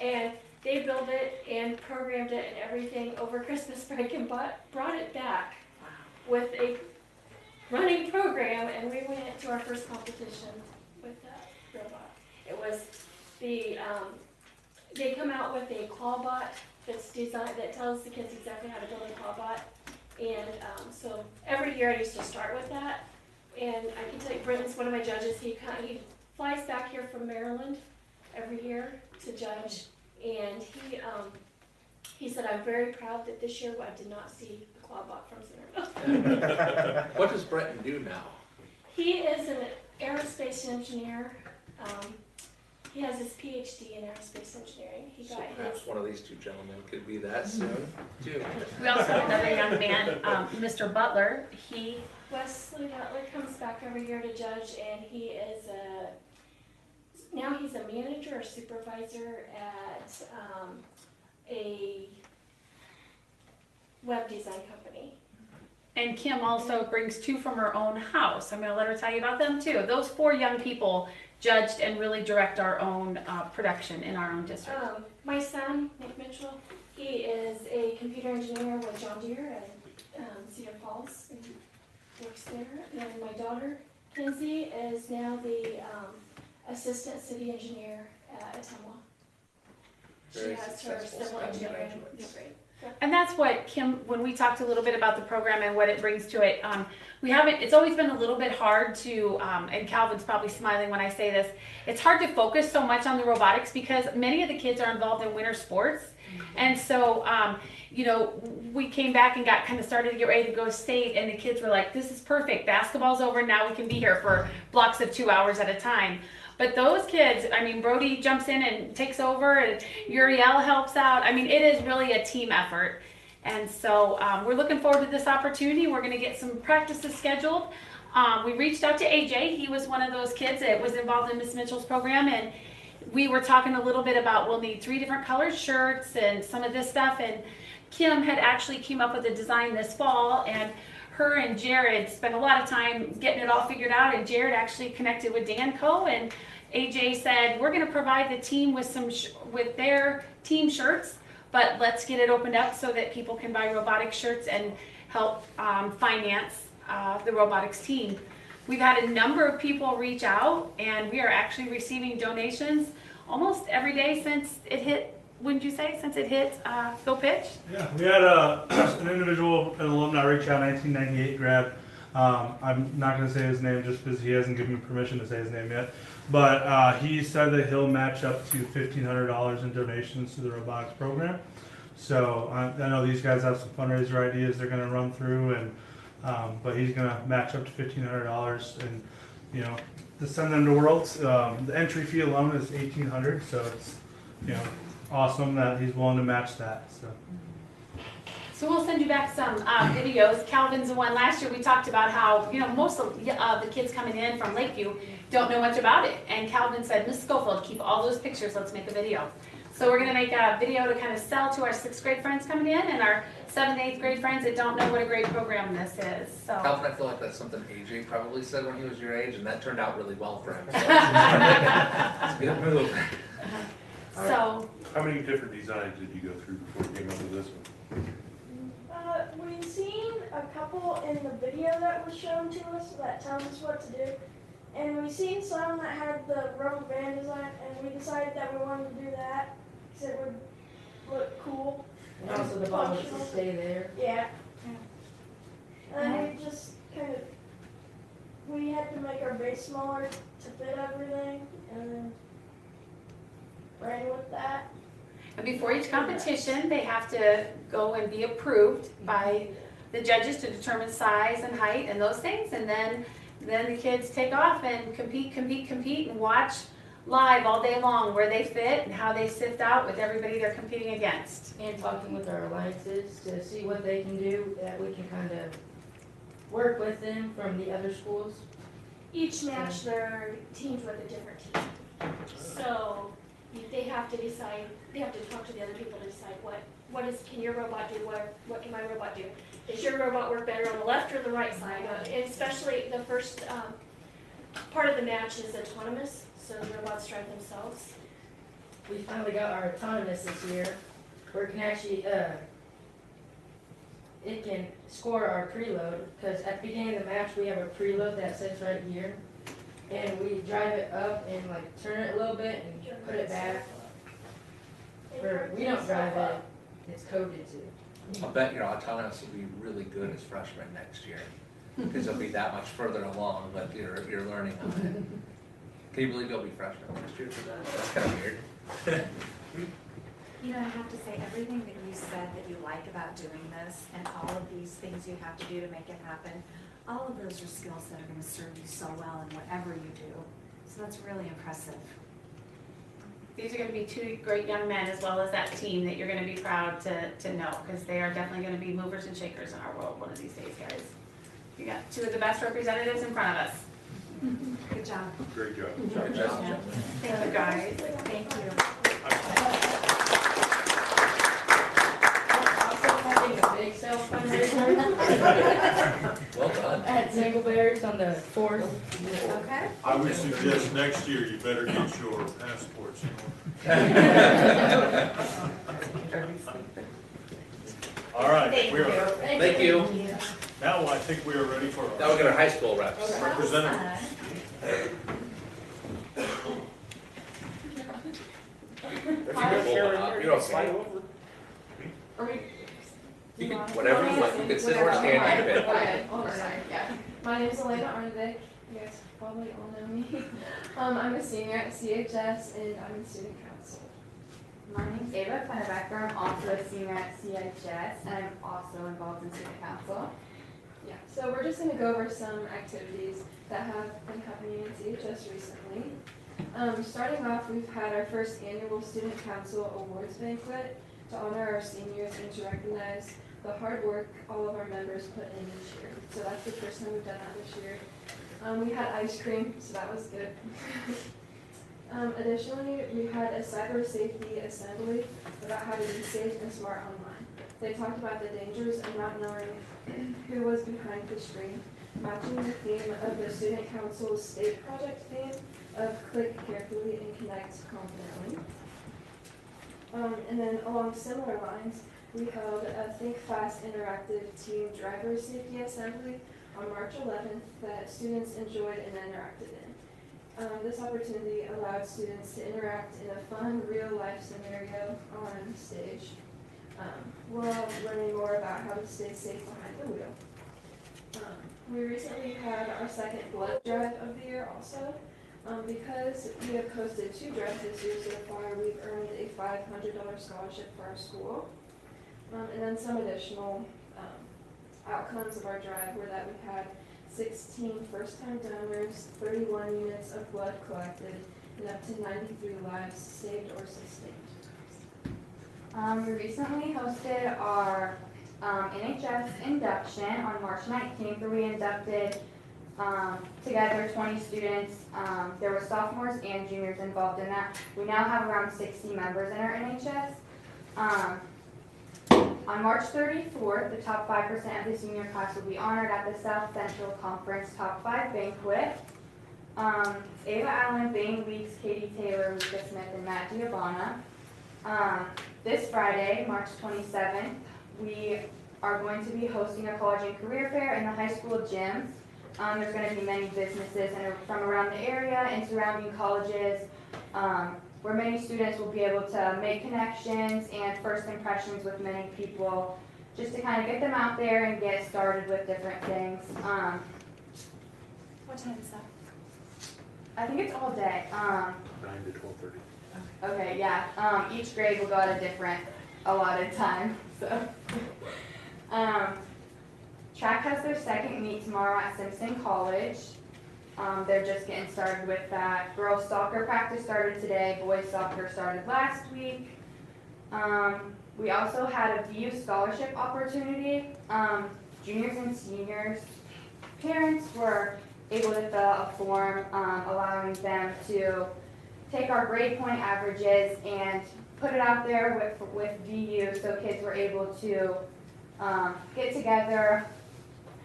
And they built it and programmed it and everything over Christmas break and brought it back with a running program, and we went to our first competition with that robot. It was they come out with a Clawbot that's designed, that tells the kids exactly how to build a Clawbot. And so every year I used to start with that. And I can tell you, Britton's one of my judges. He flies back here from Maryland every year to judge. And he said, I'm very proud that this year I did not see the Clawbot from Centerville. What does Bretton do now? He is an aerospace engineer. He has his PhD in aerospace engineering. He So got his. perhaps one of these two gentlemen could be that soon, too. We also have another young man, Mr. Butler. Wesley Butler comes back every year to judge, and now he's a manager or supervisor at a web design company. And Kim also brings two from her own house. I'm going to let her tell you about them too. Those 4 young people judged and really direct our own production in our own district. My son, Nick Mitchell, he is a computer engineer with John Deere in Cedar Falls, and works there. And my daughter, Kenzie, is now the assistant city engineer at Atumwa. She Very has her successful civil STEM engineering graduates. degree. And that's what Kim, when we talked a little bit about the program and what it brings to it, it's always been a little bit hard to, and Calvin's probably smiling when I say this, it's hard to focus so much on the robotics because many of the kids are involved in winter sports. And so, we came back and got kind of started to get ready to go to state, and the kids were like, this is perfect, basketball's over, now we can be here for blocks of 2 hours at a time. But those kids, Brody jumps in and takes over, and Uriel helps out. It is really a team effort. And so we're looking forward to this opportunity. We're going to get some practices scheduled. We reached out to AJ. He was one of those kids that was involved in Miss Mitchell's program, and we were talking a little bit about we'll need 3 different colored shirts and some of this stuff. And Kim had actually came up with a design this fall, and her and Jared spent a lot of time getting it all figured out, and Jared actually connected with Danco, and AJ said, we're going to provide the team with with their team shirts, but let's get it opened up so that people can buy robotics shirts and help finance the robotics team. We've had a number of people reach out, and we are actually receiving donations almost every day since it hit, wouldn't you say, since it hit Go Pitch? Yeah, we had an individual, an alumni reach out, 1998 grad. I'm not going to say his name just because he hasn't given me permission to say his name yet. But he said that he'll match up to $1,500 in donations to the robotics program. So I know these guys have some fundraiser ideas they're going to run through, and but he's going to match up to $1,500, and to send them to Worlds. The entry fee alone is $1,800, so it's awesome that he's willing to match that. So we'll send you back some videos. Calvin's the one last year we talked about how, most of the kids coming in from Lakeview don't know much about it. And Calvin said, Ms. Schofield, keep all those pictures, let's make a video. So we're gonna make a video to kind of sell to our 6th grade friends coming in and our 7th, 8th grade friends that don't know what a great program this is, so. Calvin, I feel like that's something AJ probably said when he was your age, and that turned out really well for him. So it's a good move. So. How many different designs did you go through before you came up with this one? We've seen a couple in the video that was shown to us that tells us what to do. And we've seen some that had the rubber band design, and we decided that we wanted to do that because it would look cool. And also the ball was to stay there. Yeah. And then we just we had to make our base smaller to fit everything, and then ran with that. And before each competition, they have to go and be approved by the judges to determine size and height and those things. And then the kids take off and compete, and watch live all day long where they fit and how they sift out with everybody they're competing against. And talking with our alliances to see what they can do, that we can kind of work with them from the other schools. Each match their teams with a different team. So they have to decide, they have to talk to the other people to decide what can your robot do, what can my robot do? Does your robot work better on the left or the right side? And especially the first part of the match is autonomous, so the robots drive themselves. We finally got our autonomous this year, where it can actually, it can score our preload, because at the beginning of the match, we have a preload that sits right here, and we drive it up and like turn it a little bit and put it back. Where we don't drive it, it's coded to. I'll bet your autonomous will be really good as freshmen next year, because they'll be that much further along, but you're learning on it. Can you believe you'll be freshmen next year for that? That's kind of weird. You know, I have to say, everything that you said that you like about doing this and all of these things you have to do to make it happen, all of those are skills that are going to serve you so well in whatever you do. So that's really impressive. These are gonna be two great young men as well as that team that you're gonna be proud to know, because they are definitely gonna be movers and shakers in our world one of these days, guys. You got two of the best representatives in front of us. Good job. Great job. Good job. Thank you, guys. Thank you. Also having a big sales fundraiser Well done. at Zingleberry's on the 4th. Okay. I would suggest next year you better get your passports. All right, Thank we are, Thank you. now I think we are ready for Now we'll get our high school reps. representatives. You don't slide over. You can, whatever you want, you can sit or stand in a bit. Yeah. My name is Elena Arnovic. You guys probably all know me. I'm a senior at CHS and I'm in student council. My name's Ava Fennebecker. I'm also a senior at CHS and I'm also involved in student council. Yeah. So we're just going to go over some activities that have been happening in CHS recently. Starting off, we've had our first annual student council awards banquet to honor our seniors and to recognize the hard work all of our members put in this year. So that's the first time we've done that this year. We had ice cream, so that was good. Additionally, we had a cyber safety assembly about how to be safe and smart online. They talked about the dangers of not knowing who was behind the screen, matching the theme of the Student Council's state project theme of click carefully and connect confidently. And then along similar lines, we held a Think Fast interactive team driver safety assembly on March 11th that students enjoyed and interacted in. This opportunity allowed students to interact in a fun, real-life scenario on stage, while learning more about how to stay safe behind the wheel. We recently had our second blood drive of the year also. Because we have hosted 2 drives this year so far, we've earned a $500 scholarship for our school. And then some additional outcomes of our drive were that we had 16 first-time donors, 31 units of blood collected, and up to 93 lives saved or sustained. We recently hosted our NHS induction on March 19th, where we inducted together 20 students. There were sophomores and juniors involved in that. We now have around 60 members in our NHS. On March 34th, the top 5% of the senior class will be honored at the South Central Conference Top 5 Banquet. Ava Allen, Bane Weeks, Katie Taylor, Luca Smith, and Matt Giovanna. This Friday, March 27th, we are going to be hosting a college and career fair in the high school gyms. There's going to be many businesses from around the area and surrounding colleges, where many students will be able to make connections and first impressions with many people, just to kind of get them out there and get started with different things. What time is that? I think it's all day. 9 to 12:30. Okay, yeah. Each grade will go at a different allotted time. So, track has their second meet tomorrow at Simpson College. They're just getting started with that. Girls soccer practice started today. Boys soccer started last week. We also had a VU scholarship opportunity. Juniors and seniors parents were able to fill out a form allowing them to take our grade point averages and put it out there with VU so kids were able to get together.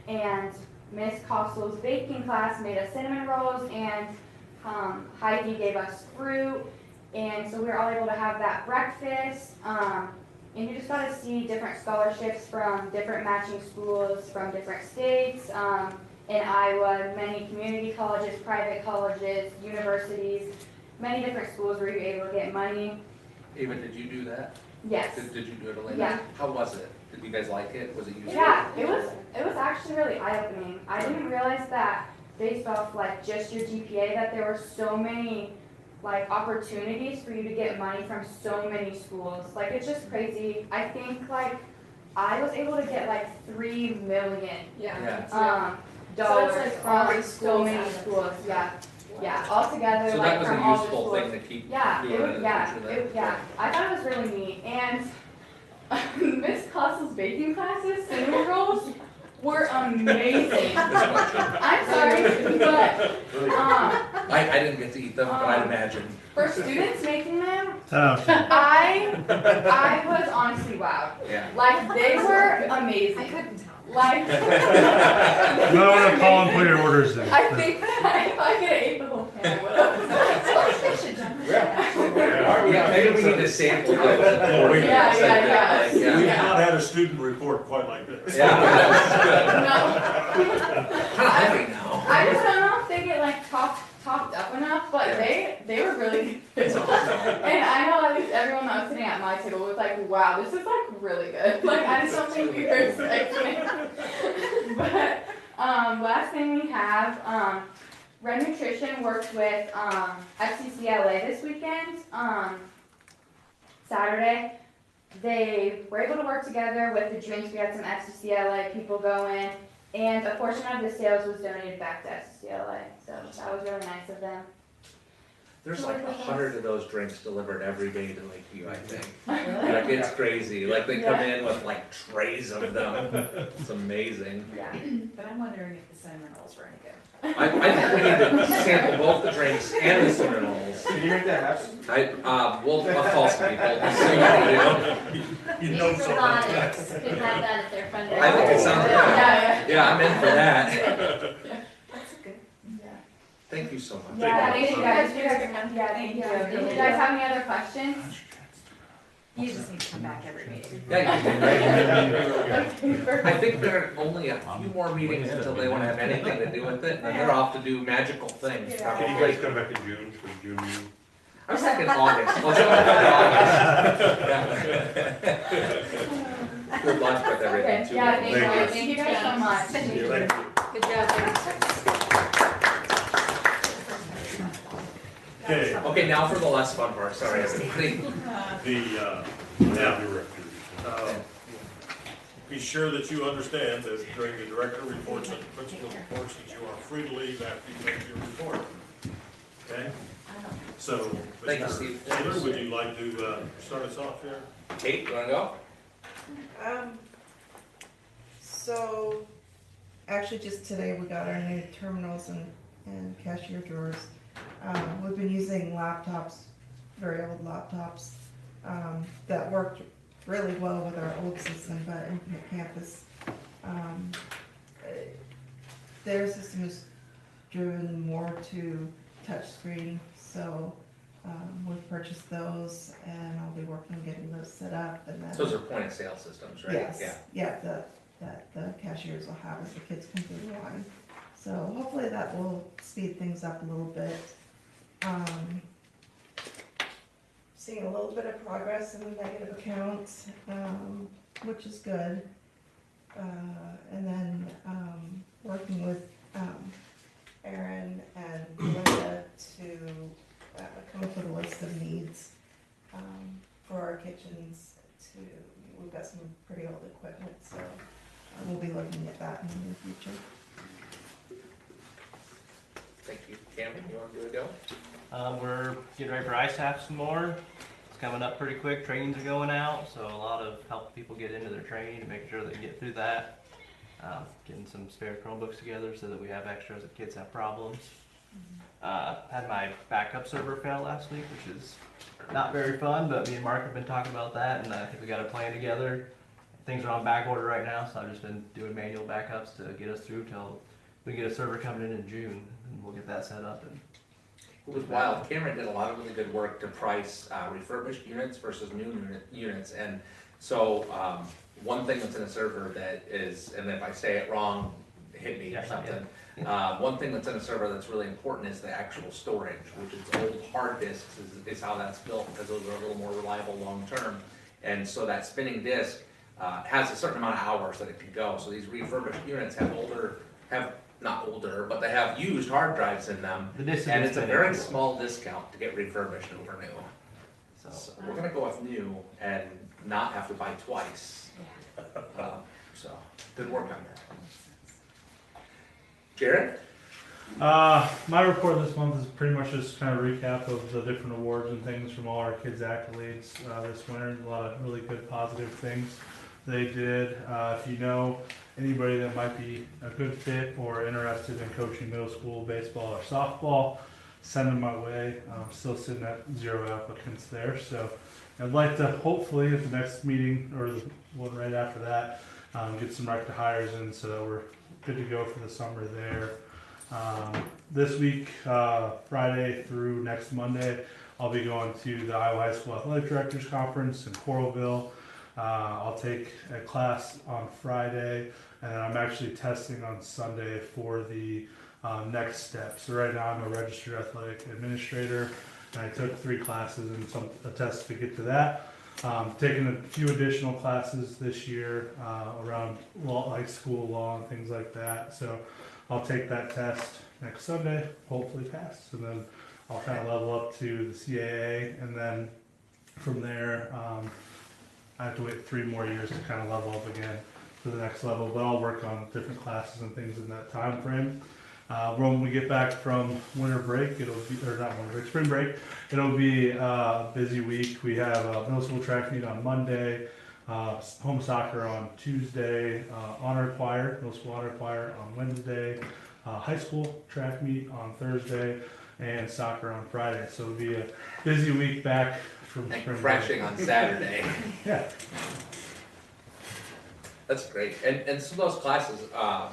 And Miss Costle's baking class made us cinnamon rolls, and Heidi gave us fruit. And so we were all able to have that breakfast. And you just got to see different scholarships from different matching schools from different states. In Iowa, many community colleges, private colleges, universities, many different schools where you're able to get money. Ava, did you do that? Yes. Did you do it, Elena? Yeah. How was it? Did you guys like it? Was it useful? Yeah, it was actually really eye-opening. I didn't realize that based off like just your GPA that there were so many like opportunities for you to get money from so many schools. Like it's just crazy. I think like I was able to get like $3 million dollars So it's like all from these so schools many out of it. schools. Yeah. Yeah, all together, So like that was from a all the useful schools. thing to keep Yeah, doing it in was, the yeah, future then? yeah. I thought it was really neat. And Miss Costle's baking classes, cinnamon rolls, were amazing. I'm sorry, but I didn't get to eat them, but I'd imagine. for students making them, Oh, I was honestly wowed. Yeah. Like they were amazing. I couldn't tell. Like no, I'm gonna call and put your orders in. I think that if I could have ate the whole pan, I would have. Yeah, maybe we need to sample those. before we Yeah, set yeah, that, yeah. like, We've not had a student report quite like this. Yeah, No. kind of heavy now. I just don't know if they get like topped up enough, but they were really good. And I know at least everyone that was sitting at my table was like, wow, this is like really good. Like I just don't think we were expecting. But last thing we have, Red Nutrition worked with FCCLA this weekend, Saturday. They were able to work together with the drinks. We had some FCCLA people go in, and a portion of the sales was donated back to FCCLA. So that was really nice of them. There's like 100 of those drinks delivered every day to Lakeview, I think. Like it's crazy. Like they come in with like trays of them. It's amazing. Yeah. But I'm wondering if the cinnamon rolls were any good. I think we need to sample both the drinks and the cinnamon rolls. Did you make that happen? I'll call some people. See what we do. You know something. Robotics could have that at their fundraiser. I think it sounds good. Yeah, Yeah, I'm in for that. That's a good. Thank you so much. Yeah, thank you guys. Thank you guys for coming. Yeah, thank you. Did you guys have any other questions? You just need to come back every meeting. Yeah, you can, right? Okay, perfect. I think there are only a few more meetings until they want to have anything to do with it, and then they're off to do magical things. Yeah. Can you guys come back in June for the June meeting? I was thinking August. I'll jump in August. Good luck with everything Okay, too. yeah, thank you. Thank you. Thank you guys so much. Thank you. Good job. Okay, Okay, now for the less fun part. Sorry, everybody. now, be sure that you understand that during the director reports and the principal reports, that you are free to leave after you make your report. Okay? So, Thank you, Mr. Steve. Taylor, would you like to start us off here? Kate, you wanna go? So, actually just today we got our new terminals and cashier drawers. We've been using laptops, very old laptops, that worked really well with our old system, but Infinite Campus, their system is driven more to touchscreen, so we've purchased those and I'll be working on getting those set up and then. Those are point of sale systems, right? Yes, yeah, that the cashiers will have as the kids come through the line. So hopefully that will speed things up a little bit. Seeing a little bit of progress in the negative accounts, which is good. And then working with Aaron and Linda to come up with a list of needs for our kitchens. We've got some pretty old equipment, so we'll be looking at that in the near future. Thank you. Cameron, you wanna do a go? We're getting ready for ISAF some more. It's coming up pretty quick. Trainings are going out, so a lot of helping people get into their training and making sure they can get through that. Getting some spare Chromebooks together so that we have extras if kids have problems. Had my backup server fail last week, which is not very fun, but me and Mark have been talking about that, and I think we got a plan together. Things are on back order right now, so I've just been doing manual backups to get us through till we get a server coming in June, and we'll get that set up. And It was wild. Cameron did a lot of really good work to price refurbished units versus new units. And so one thing that's in a server that is, and if I say it wrong, hit me or something. One thing that's in a server that's really important is the actual storage, which is old hard disks is how that's built, because those are a little more reliable long term. And so that spinning disk has a certain amount of hours that it can go. So these refurbished units have not older, but they have used hard drives in them, and it's a very small discount to get refurbished over new. So we're gonna go with new and not have to buy twice. So good work on that. Jared? My report this month is pretty much just kind of a recap of the different awards and things from all our kids' accolades this winter. A lot of really good positive things they did. If you know anybody that might be a good fit or interested in coaching middle school baseball or softball, send them my way. I'm still sitting at 0 applicants there, so I'd like to hopefully at the next meeting or the one right after that get some rec to hires in so that we're good to go for the summer there. This week, Friday through next Monday, I'll be going to the Iowa High School Athletic Directors Conference in Coralville. I'll take a class on Friday, and then I'm actually testing on Sunday for the next step. So right now I'm a registered athletic administrator, and I took 3 classes and a test to get to that. Taking a few additional classes this year around law, like school law and things like that. So I'll take that test next Sunday, hopefully pass, and then I'll kind of level up to the CAA, and then from there I have to wait 3 more years to kind of level up again to the next level, but I'll work on different classes and things in that time frame. When we get back from winter break, it'll be, or not winter break, spring break, it'll be a busy week. We have a middle school track meet on Monday, home soccer on Tuesday, honor choir, middle school honor choir on Wednesday, high school track meet on Thursday, and soccer on Friday. So it'll be a busy week back from spring Crashing break. on Saturday. Yeah. That's great. And some of those classes,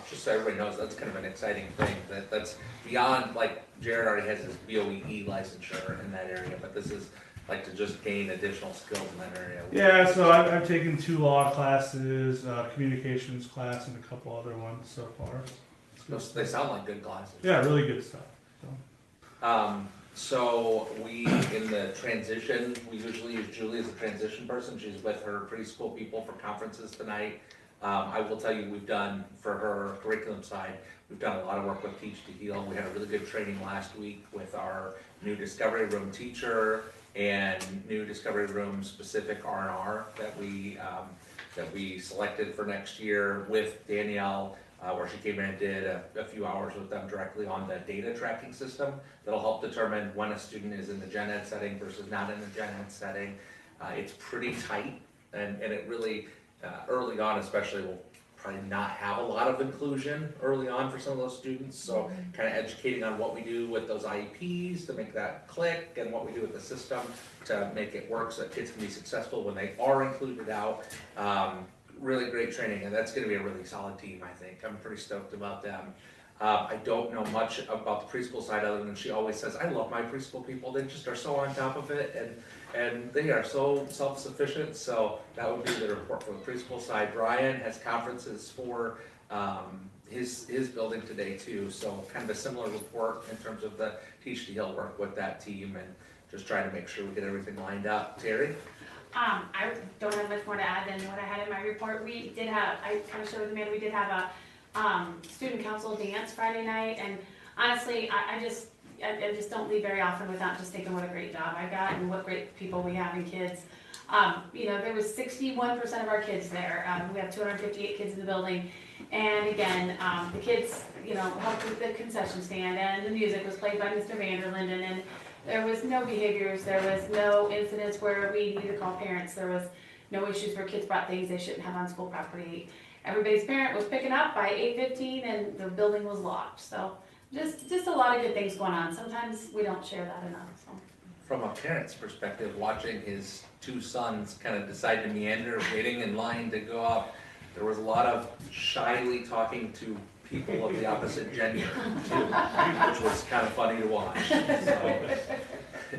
just so everybody knows, that's kind of an exciting thing. That's beyond, like, Jared already has his BOE licensure in that area, but this is like to just gain additional skills in that area. Yeah, so I've taken 2 law classes, communications class, and a couple other ones so far. They sound like good classes. Yeah, really good stuff. So we, in the transition, we usually use Julie as a transition person. She's with her preschool people for conferences tonight. I will tell you, we've done, for her curriculum side, we've done a lot of work with Teach to Heal. We had a really good training last week with our new Discovery Room teacher and new Discovery Room specific R&R that we selected for next year with Danielle, where she came in and did a few hours with them directly on the data tracking system that'll help determine when a student is in the gen ed setting versus not in the gen ed setting. It's pretty tight, and it really, early on especially, will probably not have a lot of inclusion early on for some of those students. So kind of educating on what we do with those IEPs to make that click, and what we do with the system to make it work so that kids can be successful when they are included out. Really great training, and that's going to be a really solid team, I think. I'm pretty stoked about them. I don't know much about the preschool side other than she always says, I love my preschool people. They just are so on top of it, and they are so self-sufficient. So that would be the report for the preschool side. Brian has conferences for his building today too. So kind of a similar report in terms of the Teach to Heal work with that team, and just trying to make sure we get everything lined up. Terry? I don't have much more to add than what I had in my report. We did have, I kind of showed them, we did have a student council dance Friday night, and honestly, I just don't leave very often without just thinking what a great job I got and what great people we have in kids. There was 61% of our kids there. We have 258 kids in the building, and again, the kids, helped with the concession stand, and the music was played by Mr. Vanderlinden, and there was no behaviors, there was no incidents where we needed to call parents, there was no issues where kids brought things they shouldn't have on school property. Everybody's parent was picking up by 8:15 and the building was locked. So just a lot of good things going on. Sometimes we don't share that enough, so. From a parent's perspective, watching his two sons kind of decide to meander, waiting in line to go up, there was a lot of shyly talking to people of the opposite gender, too, which was kind of funny to watch. So,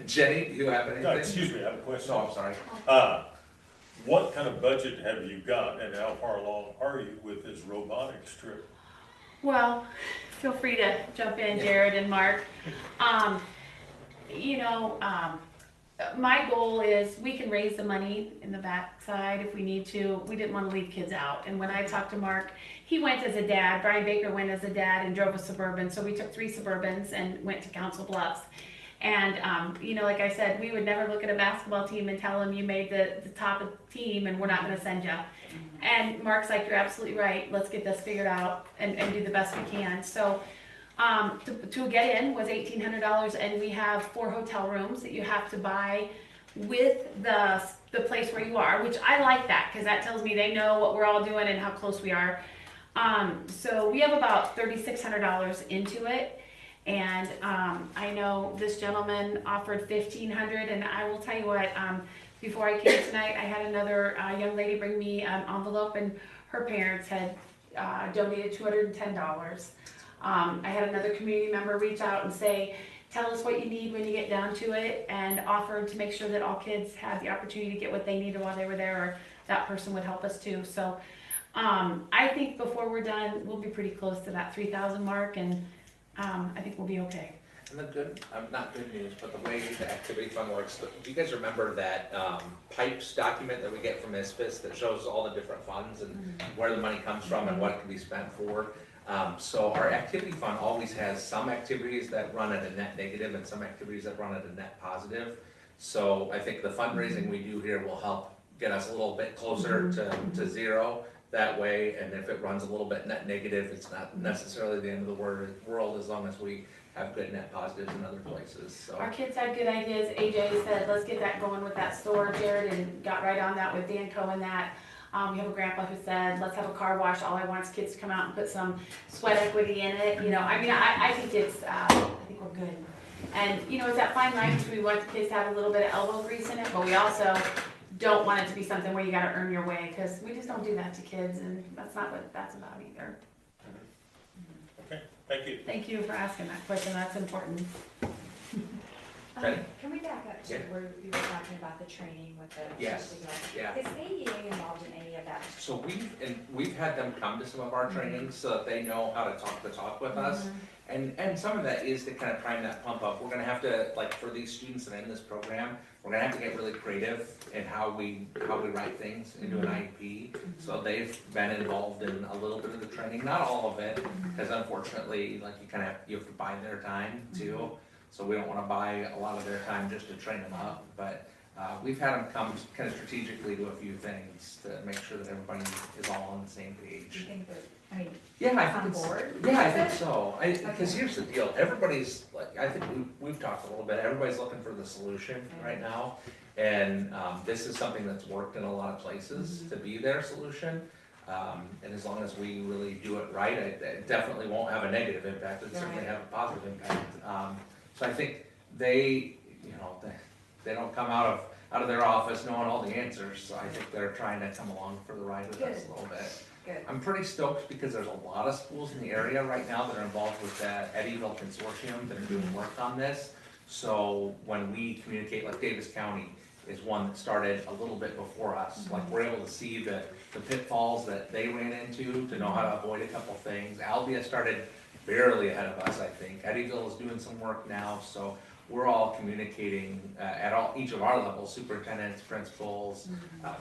Jenny, do you have anything? No, excuse me, I have a question. No, I'm sorry. What kind of budget have you got and how far along are you with this robotics trip? Well, feel free to jump in, Jared and Mark. My goal is we can raise the money in the backside if we need to. We didn't want to leave kids out. And when I talked to Mark, he went as a dad. Brian Baker went as a dad and drove a Suburban. So we took 3 Suburbans and went to Council Bluffs. And, like I said, we would never look at a basketball team and tell them you made the top of the team and we're not going to send you. And Mark's like, you're absolutely right. Let's get this figured out and do the best we can. So to get in was $1,800, and we have 4 hotel rooms that you have to buy with the place where you are, which I like that because that tells me they know what we're all doing and how close we are. So we have about $3,600 into it. And I know this gentleman offered $1,500, and I will tell you what, before I came tonight, I had another young lady bring me an envelope, and her parents had donated $210. I had another community member reach out and say, tell us what you need when you get down to it, and offered to make sure that all kids had the opportunity to get what they needed while they were there, or that person would help us too. So I think before we're done, we'll be pretty close to that 3,000 mark, and I think we'll be okay. And the good, not good news, but the way the activity fund works, do you guys remember that PIPES document that we get from ISPIS that shows all the different funds and where the money comes from and what it can be spent for? So our activity fund always has some activities that run at a net negative and some activities that run at a net positive. So I think the fundraising we do here will help get us a little bit closer to zero that way, and if it runs a little bit net negative, it's not necessarily the end of the world as long as we have good net positives in other places. So our kids had good ideas. AJ said, let's get that going with that store, Jared, and got right on that with Danco and that. We have a grandpa who said, let's have a car wash. All I want is kids to come out and put some sweat equity in it. I think I think we're good. And, it's that fine line between we want the kids to have a little bit of elbow grease in it, but we also don't want it to be something where you gotta earn your way, because we just don't do that to kids, and that's not what that's about either. Okay, thank you. Thank you for asking that question, that's important. Can we back up to where you were talking about the training with the? Yes, yeah. Is AEA involved in any of that? So we've had them come to some of our trainings so that they know how to talk the talk with us. And some of that is to kind of prime that pump up. We're gonna have to, like for these students that are in this program, we're gonna have to get really creative in how we write things into an IEP. So they've been involved in a little bit of the training, not all of it, because unfortunately, like you have to buy their time too. So we don't wanna buy a lot of their time just to train them up, but we've had them come kind of strategically to a few things to make sure that everybody is all on the same page. Do you think that, I think board? Yeah, I think so. Because here's the deal, everybody's like, I think we've talked a little bit, everybody's looking for the solution right now. And this is something that's worked in a lot of places to be their solution. And as long as we really do it right, it definitely won't have a negative impact, it'll certainly have a positive impact. So I think they don't come out of their office knowing all the answers, so I think they're trying to come along for the ride with us a little bit. Good. I'm pretty stoked because there's a lot of schools in the area right now that are involved with the Eddyville Consortium that are doing work on this. So when we communicate, like Davis County is one that started a little bit before us, like we're able to see the pitfalls that they ran into to know how to avoid a couple things. Albia started barely ahead of us, I think. Eddyville is doing some work now, so we're all communicating at each of our levels, superintendents, principals,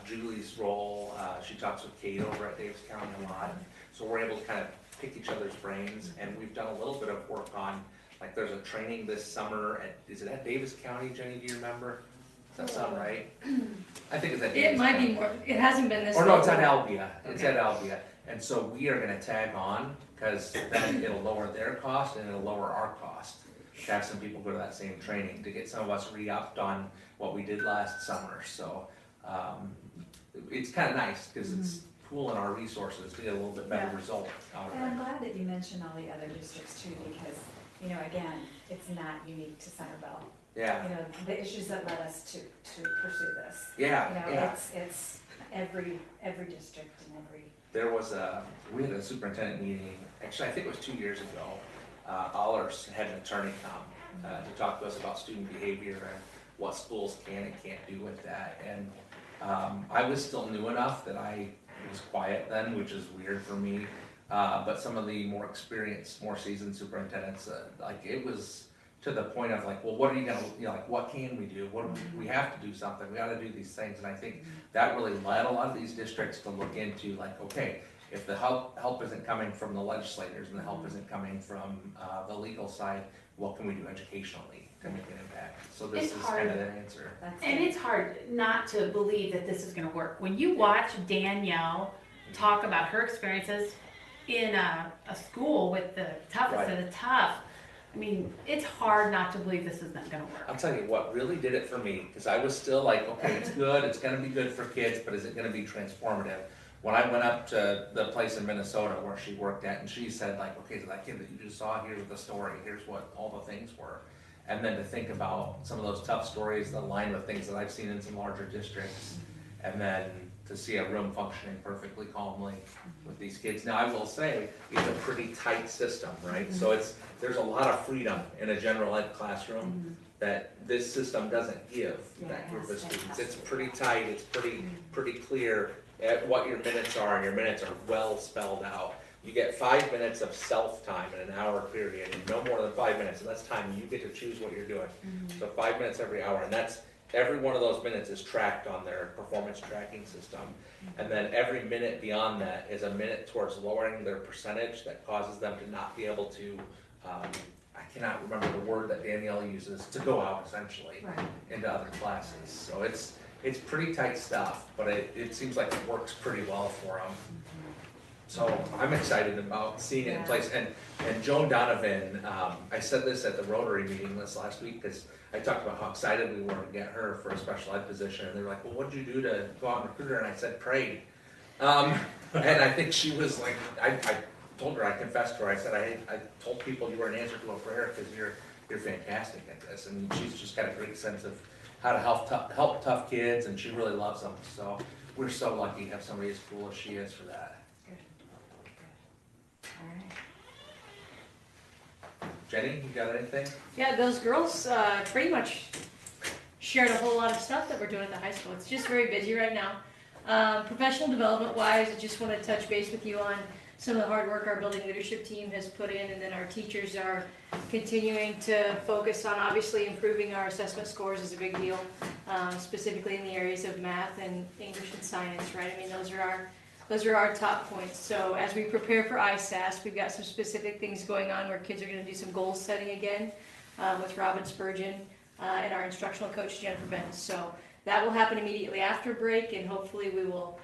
Julie's role, she talks with Kate over at Davis County a lot. So we're able to kind of pick each other's brains, and we've done a little bit of work on, like there's a training this summer is it at Davis County, Jenny, do you remember? Does that sound right? I think it's at Davis It might County. be more, it hasn't been this. Or no, it's at Albia, Okay. it's at Albia. And so we are gonna tag on, because then it'll lower their cost and it'll lower our cost. To have some people go to that same training, to get some of us re-upped on what we did last summer, so, it's kinda nice, cause it's pooling our resources to get a little bit better result out of And I'm it. glad that you mentioned all the other districts too, because you know, again, it's not unique to Centerville. Yeah, You know, the issues that led us to pursue this. yeah, You know, yeah. it's every district and every. There was we had a superintendent meeting, actually, I think it was 2 years ago. Allers had an attorney come to talk to us about student behavior and what schools can and can't do with that. And I was still new enough that I was quiet then, which is weird for me. But some of the more experienced, more seasoned superintendents, like it was to the point of like, well, what are you gonna, you know, like, what can we do? What we have to do something. We got to do these things. And I think that really led a lot of these districts to look into like, okay, if the help isn't coming from the legislators and the help isn't coming from the legal side, what can we do educationally to make an impact? So this It's is hard. kind of that answer. And it's hard not to believe that this is gonna work. When you watch Danielle talk about her experiences in a school with the toughest of the tough, I mean, it's hard not to believe this is not gonna work. I'll tell you what really did it for me, because I was still like, okay, it's good, it's gonna be good for kids, but is it gonna be transformative? When I went up to the place in Minnesota where she worked at, and she said like, okay, so that kid that you just saw, here's the story, here's what all the things were. And then to think about some of those tough stories that align with things that I've seen in some larger districts, and then to see a room functioning perfectly calmly with these kids. Now, I will say, it's a pretty tight system, right? So there's a lot of freedom in a general ed classroom that this system doesn't give that group of students. It's pretty tight, it's pretty clear at what your minutes are, and your minutes are well spelled out. You get 5 minutes of self-time in an hour period, and no more than 5 minutes, and that's time you get to choose what you're doing. So 5 minutes every hour, and that's, every one of those minutes is tracked on their performance tracking system. And then every minute beyond that is a minute towards lowering their percentage that causes them to not be able to, I cannot remember the word that Danielle uses, to go out essentially into other classes. So it's pretty tight stuff, but it seems like it works pretty well for them. So I'm excited about seeing it in place. And Joan Donovan, I said this at the Rotary meeting this last week, because I talked about how excited we were to get her for a special ed position. And they were like, well, what did you do to go out and recruit her? And I said, prayed. And I think she was like, I told her, I confessed to her, I said, I told people you were an answer to a prayer because you're fantastic at this. And she's just got a great sense of how to help tough kids, and she really loves them. So we're so lucky to have somebody as cool as she is for that. Jenny, you got anything? Yeah, those girls pretty much shared a whole lot of stuff that we're doing at the high school. It's just very busy right now. Professional development wise, I just want to touch base with you on some of the hard work our building leadership team has put in, and then our teachers are continuing to focus on obviously improving our assessment scores is a big deal, specifically in the areas of math and English and science, right? I mean, those are our top points. So as we prepare for ISASS, we've got some specific things going on where kids are going to do some goal setting again with Robin Spurgeon and our instructional coach Jennifer Benz. So that will happen immediately after break, and hopefully we will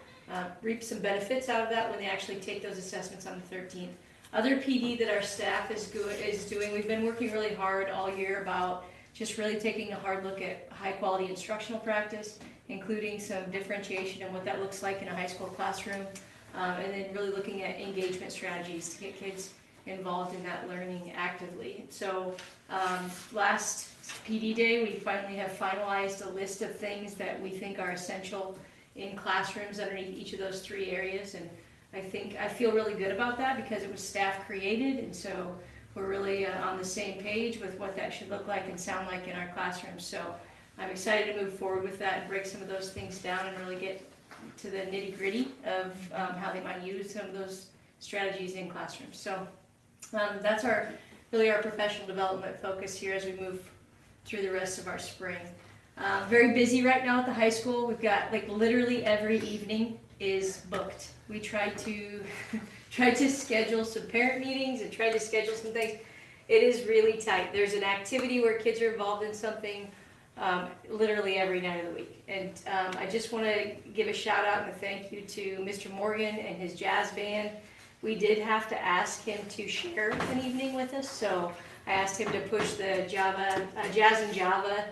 reap some benefits out of that when they actually take those assessments on the 13th. Other PD that our staff is doing, we've been working really hard all year about just really taking a hard look at high quality instructional practice, including some differentiation in what that looks like in a high school classroom, and then really looking at engagement strategies to get kids involved in that learning actively. So last PD day, we finally have finalized a list of things that we think are essential in classrooms underneath each of those 3 areas, and I feel really good about that because it was staff created, and so we're really on the same page with what that should look like and sound like in our classrooms. So I'm excited to move forward with that and break some of those things down and really get to the nitty gritty of how they might use some of those strategies in classrooms. So that's really our professional development focus here as we move through the rest of our spring. Very busy right now at the high school. We've got like literally every evening is booked. We try to schedule some parent meetings and try to schedule some things. It is really tight. There's an activity where kids are involved in something literally every night of the week. And I just want to give a shout out and a thank you to Mr. Morgan and his jazz band. We did have to ask him to share an evening with us, so I asked him to push the Jazz and Java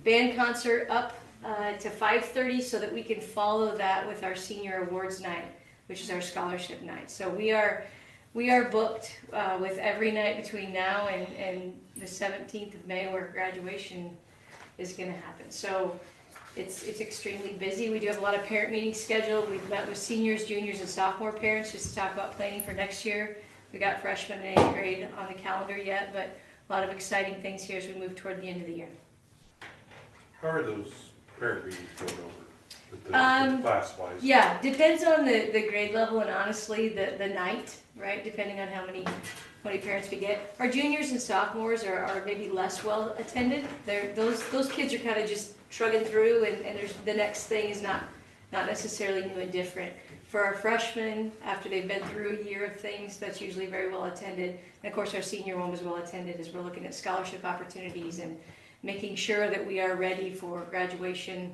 band concert up to 5:30 so that we can follow that with our senior awards night, which is our scholarship night. So we are we are booked with every night between now and the 17th of May where graduation is going to happen. So it's extremely busy. We do have a lot of parent meetings scheduled. We've met with seniors, juniors, and sophomore parents just to talk about planning for next year. We got freshmen and 8th grade on the calendar yet, but a lot of exciting things here as we move toward the end of the year. How are those parent meetings going over? With the class-wise? Yeah, depends on the grade level and honestly the night, right? Depending on how many parents we get. Our juniors and sophomores are maybe less well attended. Those kids are kind of just shrugging through and there's the next thing is not necessarily new and different. For our freshmen, after they've been through a year of things, that's usually very well attended. And of course, our senior one was well attended as we're looking at scholarship opportunities and making sure that we are ready for graduation.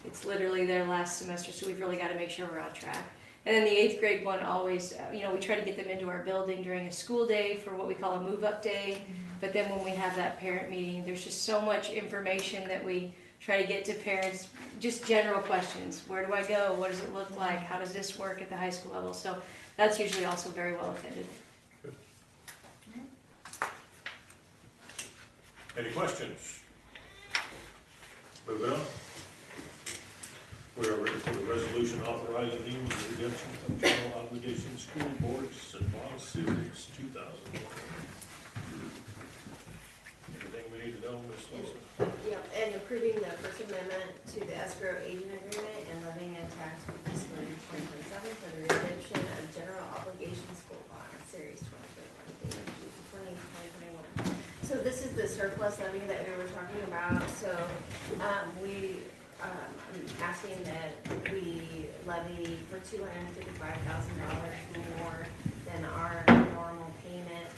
It's literally their last semester, so we've really got to make sure we're on track. And then the 8th grade one always, we try to get them into our building during a school day for what we call a move-up day. But then when we have that parent meeting, there's just so much information that we try to get to parents, just general questions. Where do I go? What does it look like? How does this work at the high school level? So that's usually also very well attended. Any questions? Moving on. We are ready for the resolution authorizing the redemption of general obligation school boards and bond series 2020. Anything we need to know, Ms. Lisa? Yep, and approving the First Amendment to the escrow agent agreement and levying a tax for fiscal year 2027 for the redemption of general obligation school bond series 2021. So this is the surplus levy that we were talking about. So I'm asking that we levy for $255,000 more than our normal payment.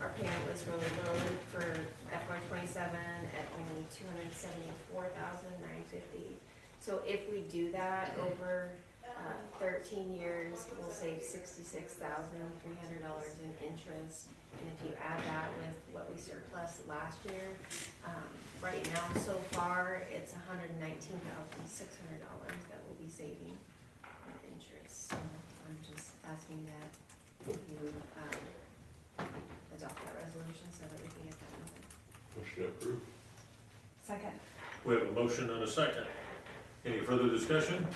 Our payment was really low for FY27 at only $274,950. So if we do that over 13 years, we'll save $66,300 in interest. And if you add that with what we surplus last year, right now so far it's $119,600 that we'll be saving in interest. So I'm just asking that you adopt that resolution so that we can get that moving. Motion to approve. Second. We have a motion and a second. Any further discussion?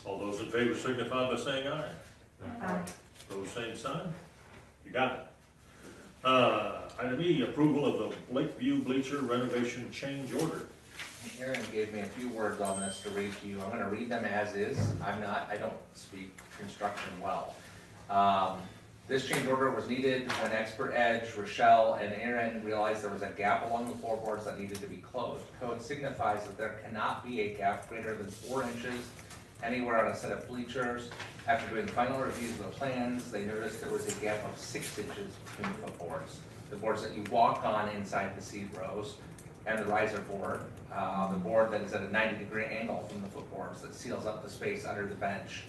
All those in favor signify by saying aye. Aye. Those same sign. You got it. Item E, approval of the Lakeview Bleacher renovation change order. Aaron gave me a few words on this to read to you. I'm gonna read them as is. I don't speak construction well. This change order was needed when Expert Edge, Rochelle, and Aaron realized there was a gap along the floorboards that needed to be closed. Code signifies that there cannot be a gap greater than 4 inches anywhere on a set of bleachers. After doing final reviews of the plans, they noticed there was a gap of 6 inches between the footboards. The boards that you walk on inside the seat rows, and the riser board, the board that is at a 90-degree angle from the footboards that seals up the space under the bench.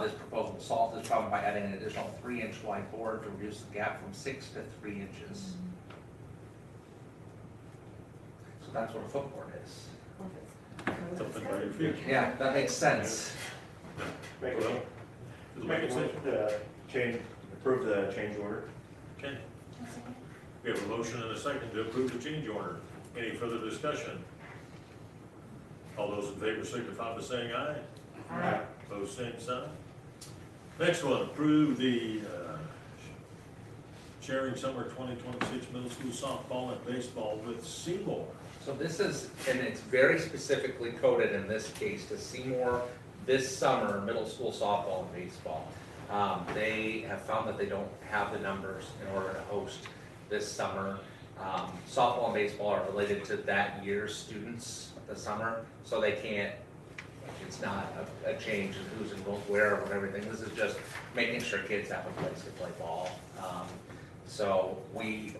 This proposal will solve this problem by adding an additional 3-inch wide board to reduce the gap from 6 to 3 inches. So that's what a footboard is. Something by your feet. Yeah, that makes sense. Make Well, a does it make sense? approve the change order. Okay. We have a motion and a second to approve the change order. Any further discussion? All those in favor signify by saying aye. Aye. Those same sign. Next one, approve the sharing summer 2026 middle school softball and baseball with Seymour. So this is, and it's very specifically coded in this case to Seymour this summer, middle school softball and baseball. They have found that they don't have the numbers in order to host this summer. Softball and baseball are related to that year's students this summer, so they can't, it's not a change in who's involved where and everything. This is just making sure kids have a place to play ball. So we,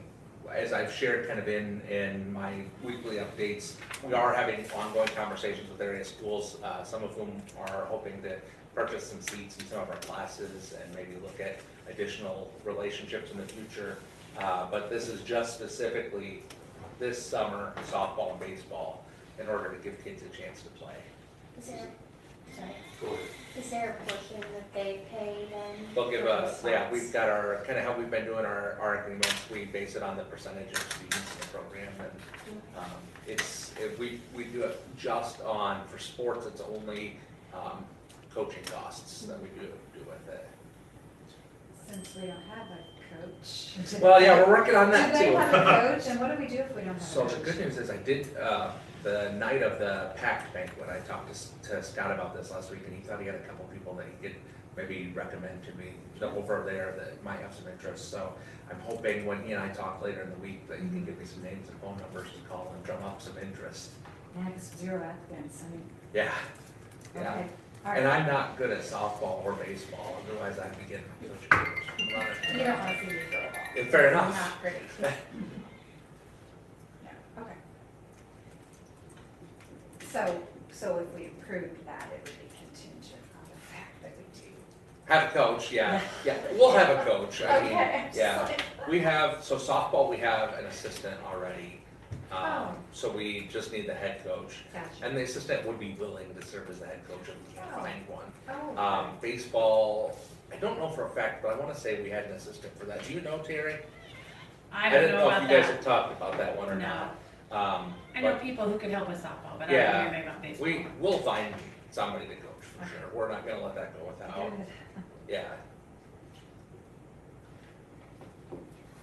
as I've shared kind of in my weekly updates, we are having ongoing conversations with various schools, some of whom are hoping to purchase some seats in some of our classes and maybe look at additional relationships in the future. But this is just specifically this summer softball and baseball in order to give kids a chance to play. sorry. Go ahead. Is there a portion that they pay then? They'll give for the us, yeah, slots? we've got our, kind of how we've been doing our agreements, we base it on the percentage of students in the program, and, we do it just on, for sports, it's only, coaching costs that we do with it. Since we don't have a coach. Well, yeah, we're working on that Do they too. have a coach, and what do we do if we don't have a So coach? the good news is I did, the night of the PAC banquet, I talked to Scott about this last week, and he thought he had a couple people that he could maybe recommend to me over there that might have some interest. So I'm hoping when he and I talk later in the week that he can give me some names and phone numbers to call and drum up some interest. Yeah, it's 0 applicants, I mean, Yeah, yeah. okay. All And right. I'm not good at softball or baseball, otherwise I'd be getting coaching. You don't want to see me go ball. Yeah, fair enough. Not great. Yeah, okay. So if we approved that, it would be contingent on the fact that we do. Have a coach, yeah, yeah, we'll have a coach, I mean, Okay, just yeah. like- We have, so softball, we have an assistant already. Oh. So we just need the head coach. Gotcha. And the assistant would be willing to serve as the head coach if we can't Oh. find one. Oh. Baseball, I don't know for a fact, but I wanna say we had an assistant for that. Do you know, Terry? I don't didn't know if about you guys that. have talked about that one or No. not. I know But people who could help with softball, but I Yeah. don't know anything about baseball. we'll find somebody to coach for sure. We're not gonna let that go without, Good. yeah.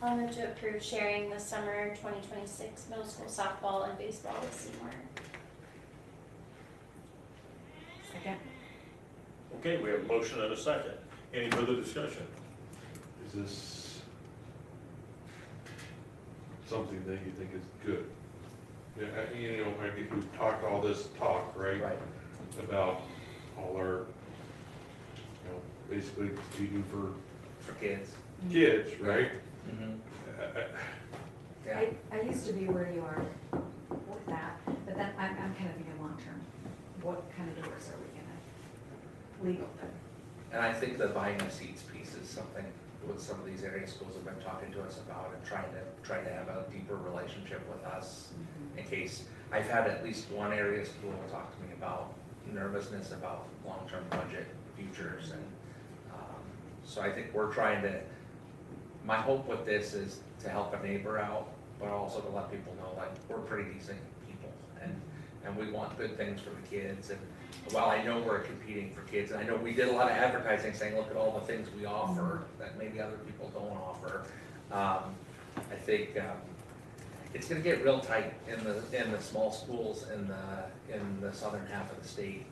I'll move to approve sharing the summer 2026 middle school softball and baseball with Seymour. Second. Okay, we have a motion and a second. Any further discussion? Is this something that you think is good? Yeah, you know, maybe we've talked all this talk, right? Right. About all our, you know, basically we do for For kids. kids, right? Mhm. Uh, Yeah. I used to be where you are with that, but then I'm kind of thinking long-term. What kind of doors are we gonna leave open? And I think the buying of seats piece is something what some of these area schools have been talking to us about and trying to have a deeper relationship with us in case, I've had at least one area school talk to me about nervousness about long-term budget futures and, so I think we're trying to, my hope with this is to help a neighbor out, but also to let people know like we're pretty decent people and we want good things for the kids. And while I know we're competing for kids, and I know we did a lot of advertising saying, look at all the things we offer that maybe other people don't offer. I think it's going to get real tight in the small schools in the southern half of the state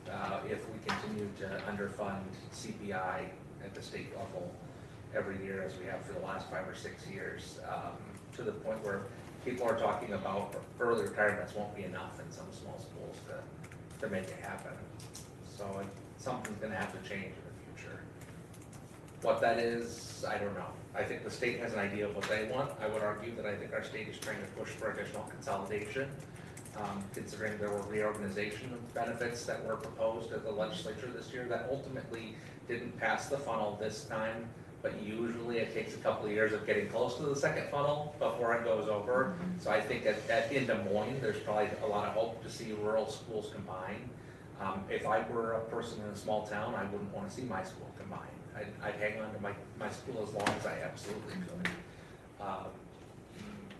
if we continue to underfund CPI at the state level every year as we have for the last 5 or 6 years, to the point where people are talking about early retirements won't be enough in some small schools to make it happen. So something's gonna have to change in the future. What that is, I don't know. I think the state has an idea of what they want. I would argue that I think our state is trying to push for additional consolidation, considering there were reorganization benefits that were proposed at the legislature this year that ultimately didn't pass the funnel this time, but usually it takes a couple of years of getting close to the second funnel before it goes over. So I think in Des Moines, there's probably a lot of hope to see rural schools combine. If I were a person in a small town, I wouldn't want to see my school combined. I'd hang on to my school as long as I absolutely could.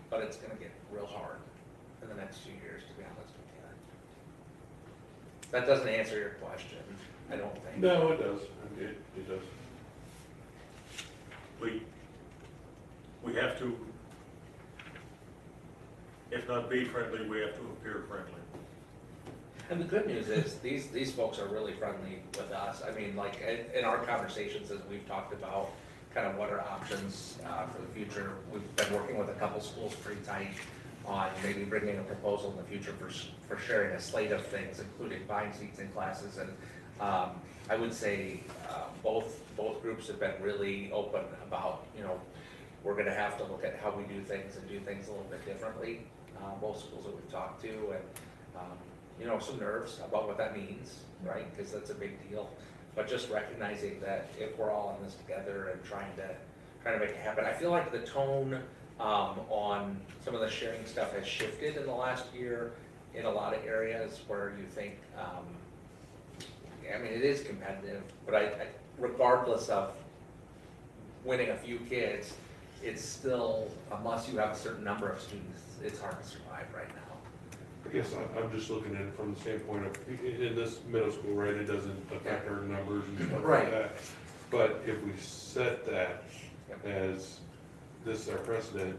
But it's gonna get real hard in the next few years, to be honest with you. That doesn't answer your question, I don't think. No, it does, it does. We have to, if not be friendly, we have to appear friendly. And the good news is, these folks are really friendly with us. I mean, like, in our conversations as we've talked about kind of what are options for the future, we've been working with a couple schools pretty tight on maybe bringing a proposal in the future for sharing a slate of things, including buying seats in classes. And I would say both groups have been really open about, you know, we're gonna have to look at how we do things and do things a little bit differently. Both schools that we've talked to, and you know, some nerves about what that means, right? Because that's a big deal. But just recognizing that if we're all in this together and trying to make it happen. I feel like the tone on some of the sharing stuff has shifted in the last year in a lot of areas where you think I mean, it is competitive, but regardless of winning a few kids, it's still, unless you have a certain number of students, it's hard to survive right now. I guess I'm just looking at it from the standpoint of, in this middle school, right, it doesn't affect our numbers and stuff Right. like that. But if we set that as, this is our precedent,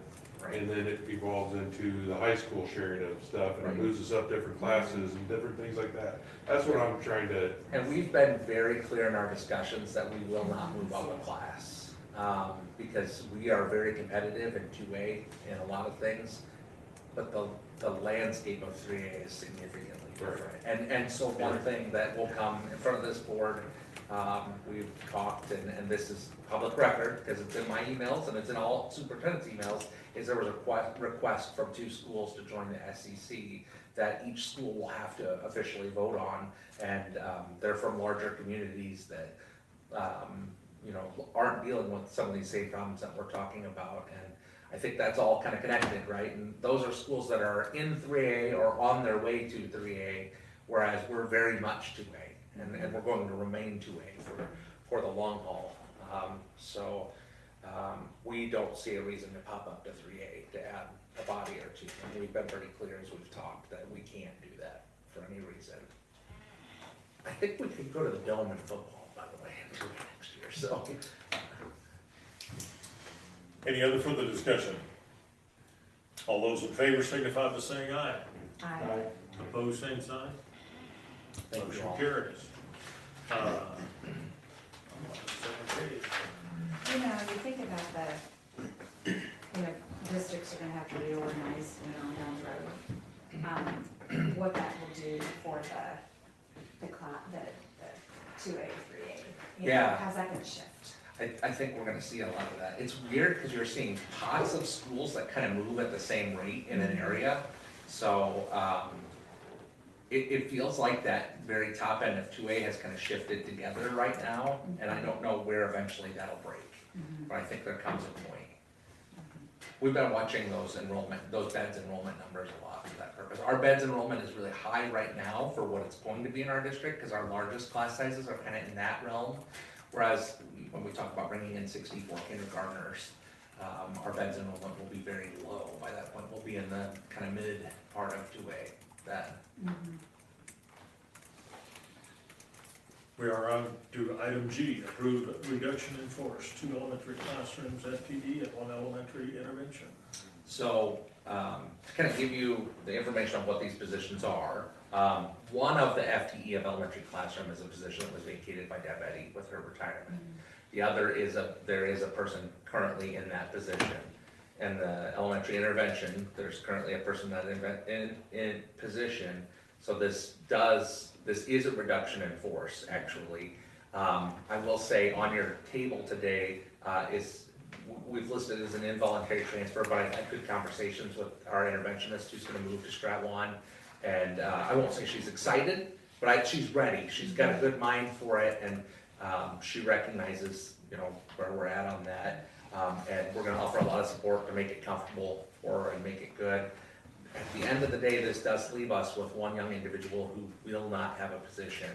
and then it evolves into the high school sharing of stuff, and it moves us up different classes and different things like that. That's what I'm trying to. And we've been very clear in our discussions that we will not move up a class, because we are very competitive in 2A in a lot of things, but the landscape of 3A is significantly different. And so one thing that will come in front of this board, we've talked, and this is public record, because it's in my emails and it's in all superintendent's emails, is there was a request from 2 schools to join the SEC that each school will have to officially vote on, and they're from larger communities that you know, aren't dealing with some of these same problems that we're talking about, and I think that's all kind of connected, right? And those are schools that are in 3A or on their way to 3A, whereas we're very much 2A, and we're going to remain 2A for the long haul. We don't see a reason to pop up to 3A to add a body or 2. And we've been pretty clear as we've talked that we can't do that for any reason. I think we could go to the Dome in football, by the way, next year, so. Any other further discussion? All those in favor signify by saying aye. Aye. Opposed, same sign. Thank you Motion all. carries. I'm on the same page. You know, you think about the, you know, districts are gonna have to reorganize, you know, down the road. What that will do for the 2A, 3A. You know, Yeah. how's that gonna shift? I think we're gonna see a lot of that. It's weird because you're seeing pots of schools that kind of move at the same rate in an area. So, it feels like that very top end of 2A has kind of shifted together right now, and I don't know where eventually that'll break. But I think there comes a point. We've been watching those beds enrollment numbers a lot for that purpose. Our beds enrollment is really high right now for what it's going to be in our district, because our largest class sizes are kind of in that realm. Whereas when we talk about bringing in 64 kindergartners, our beds enrollment will be very low. By that point, we'll be in the kind of mid part of 2A then. We are on to item G, approved reduction in force, 2 elementary classrooms FTE and 1 elementary intervention. So, to kind of give you the information on what these positions are, one of the FTE of elementary classroom is a position that was vacated by Deb Eddy with her retirement. The other is there is a person currently in that position. And the elementary intervention, there's currently a person that in position. So this is a reduction in force, actually. I will say on your table today, we've listed as an involuntary transfer, but I've had good conversations with our interventionist who's gonna move to Strat-One. And I won't say she's excited, but she's ready. She's got a good mind for it, and she recognizes, you know, where we're at on that. And we're gonna offer a lot of support to make it comfortable for her and make it good. At the end of the day, this does leave us with one young individual who will not have a position,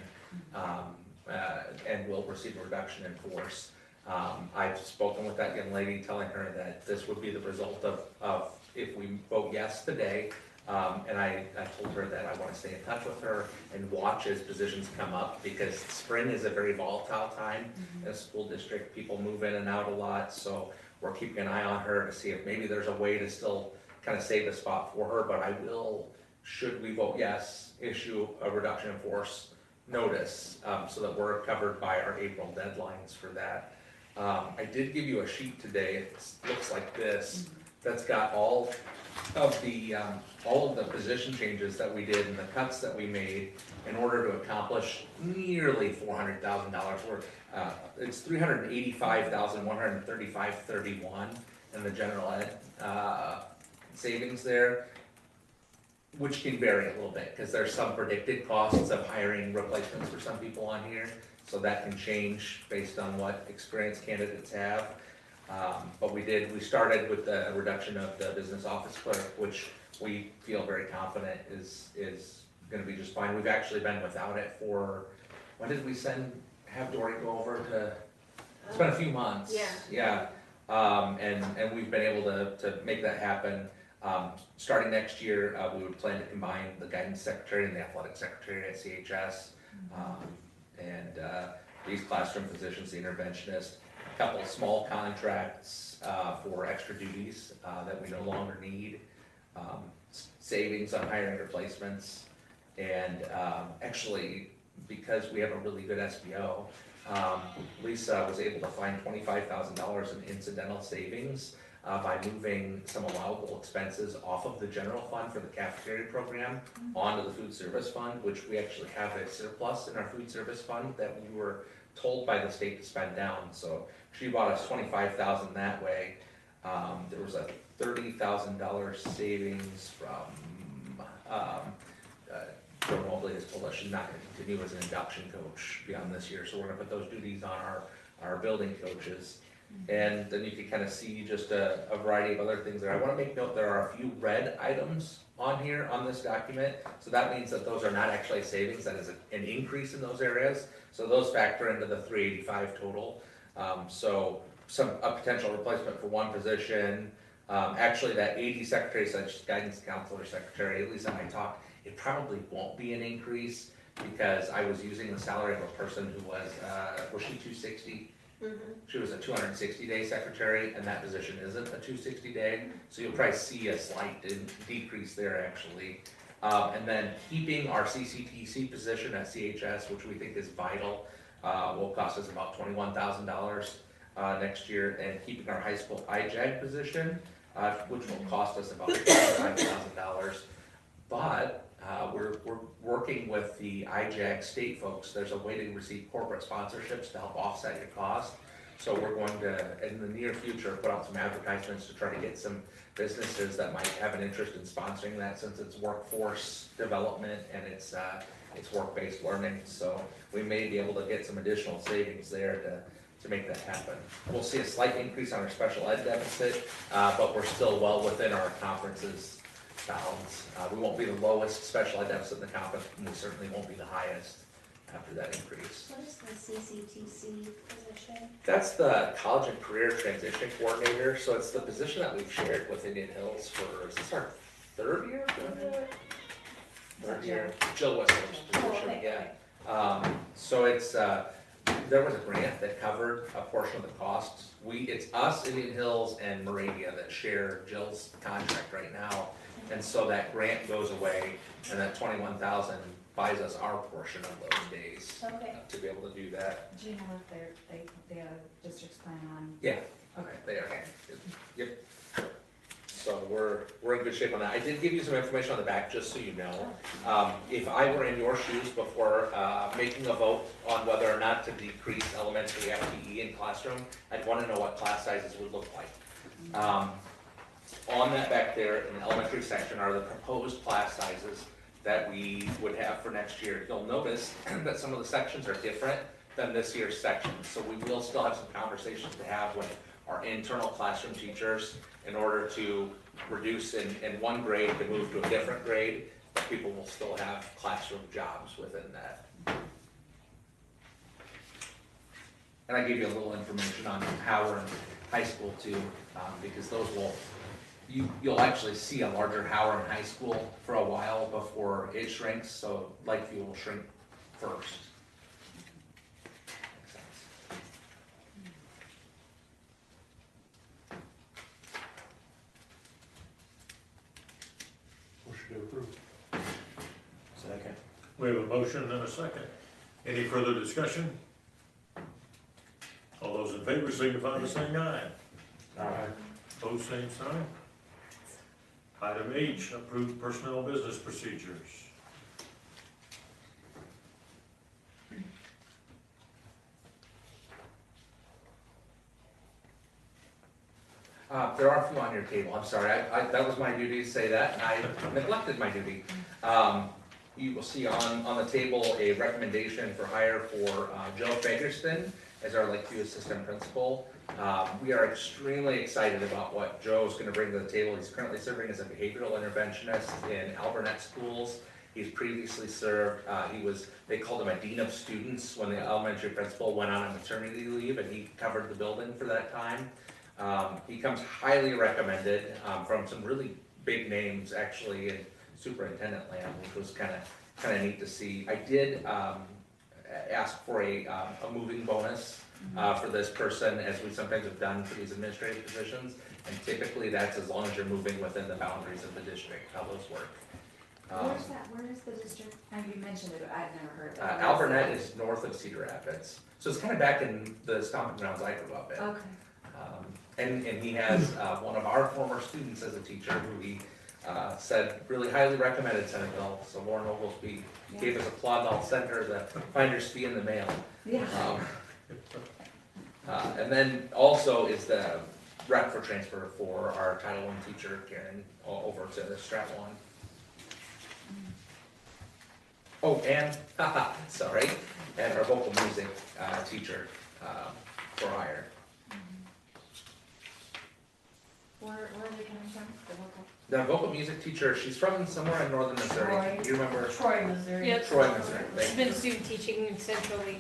and will receive a reduction in force. I've spoken with that young lady, telling her that this would be the result of if we vote yes today. And I told her that I want to stay in touch with her and watch as positions come up, because spring is a very volatile time in a school district. People move in and out a lot, so we're keeping an eye on her to see if maybe there's a way to still kind of save a spot for her. But I will, should we vote yes, issue a reduction in force notice, so that we're covered by our April deadlines for that. I did give you a sheet today. It looks like this. That's got all of the position changes that we did and the cuts that we made in order to accomplish nearly $400,000 worth. It's $385,135.31 in the general ed savings there, which can vary a little bit because there's some predicted costs of hiring replacements for some people on here, so that can change based on what experienced candidates have. But we started with the reduction of the business office clerk, which we feel very confident is gonna be just fine. We've actually been without it for when did we have Dory go over to, it's been a few months. Yeah. Yeah, and we've been able to make that happen. Starting next year, we would plan to combine the guidance secretary and the athletic secretary at CHS. And these classroom physicians, the interventionist, a couple of small contracts for extra duties that we no longer need, savings on hiring replacements, and actually, because we have a really good SBO, Lisa was able to find $25,000 in incidental savings by moving some allowable expenses off of the general fund for the cafeteria program onto the food service fund, which we actually have a surplus in our food service fund that we were told by the state to spend down. So she bought us $25,000 that way. There was a $30,000 savings from Joe Mobley has told us she's not going to continue as an induction coach beyond this year, so we're going to put those duties on our building coaches. And then you can kind of see just a variety of other things there. I want to make note there are a few red items on here on this document, so that means that those are not actually savings, that is an increase in those areas. So those factor into the 385 total. So a potential replacement for one position. Actually, that AD secretary, such guidance counselor secretary, Lisa and I talked, it probably won't be an increase because I was using the salary of a person who was she 260? She was a 260-day secretary, and that position isn't a 260-day, so you'll probably see a slight decrease there actually. And then keeping our CCTC position at CHS, which we think is vital, will cost us about $21,000 next year, and keeping our high school IJAG position, which will cost us about $25,000. But we're working with the IJAG state folks. There's a way to receive corporate sponsorships to help offset your cost. So we're going to, in the near future, put out some advertisements to try to get some businesses that might have an interest in sponsoring that, since it's workforce development and it's work-based learning. So we may be able to get some additional savings there to make that happen. We'll see a slight increase on our special ed deficit, but we're still well within our conference's bounds. We won't be the lowest special ed deficit in the conference, and we certainly won't be the highest after that increase. What is the CCTC position? That's the College and Career Transition Coordinator, so it's the position that we've shared with Indian Hills for, is this our third year? Third year. Jill Whistler's position, yeah. So it's, there was a grant that covered a portion of the costs. It's us, Indian Hills, and Moravia that share Jill's contract right now. And so that grant goes away, and that $21,000 buys us our portion of those days to be able to do that. Do you know if the other districts plan on? Yeah. Okay. They are. Yep. So we're in good shape on that. I did give you some information on the back, just so you know. If I were in your shoes before making a vote on whether or not to decrease elementary FTE in classroom, I'd want to know what class sizes would look like. On that back there in the elementary section are the proposed class sizes that we would have for next year. You'll notice that some of the sections are different than this year's sections, so we will still have some conversations to have with our internal classroom teachers in order to reduce in one grade to move to a different grade, but people will still have classroom jobs within that. And I gave you a little information on Howard High School too, because those will, you'll actually see a larger Howard High School for a while before it shrinks, so Lakeview will shrink first. Makes sense. Motion to approve. Second. We have a motion and a second. Any further discussion? All those in favor signify by saying aye. Aye. Opposed, same sign. Item H, approved personnel business procedures. There are a few on your table, I'm sorry, that was my duty to say that, and I neglected my duty. You will see on the table a recommendation for hire for Joe Fagerston as our Lakeview Assistant Principal. We are extremely excited about what Joe's going to bring to the table. He's currently serving as a behavioral interventionist in Albernet schools, He's previously served, they called him a dean of students when the elementary principal went on a maternity leave, and he covered the building for that time. He comes highly recommended from some really big names actually in superintendent land, which was kind of neat to see. I did ask for a moving bonus for this person, as we sometimes have done for these administrative positions, and typically that's as long as you're moving within the boundaries of the district, how those work. Where's that, where is the district? You mentioned it, I've never heard of it. Albernet is north of Cedar Rapids, so it's kind of back in the stomping grounds I grew up in. Okay. And he has one of our former students as a teacher who he said really highly recommended Centerville. So Lauren Oglesby gave us a plug. I'll send her the finder's fee in the mail. Yeah. And then also is the rep for transfer for our Title I teacher, Karen, over to Strat One. Oh, and, sorry, and our vocal music teacher for hire. Where are they coming from? The local? The vocal music teacher, she's from somewhere in northern Missouri. Troy. Do you remember? Troy, Missouri. Yep. Troy, Missouri. She's Thank been you. student teaching in Central Lee.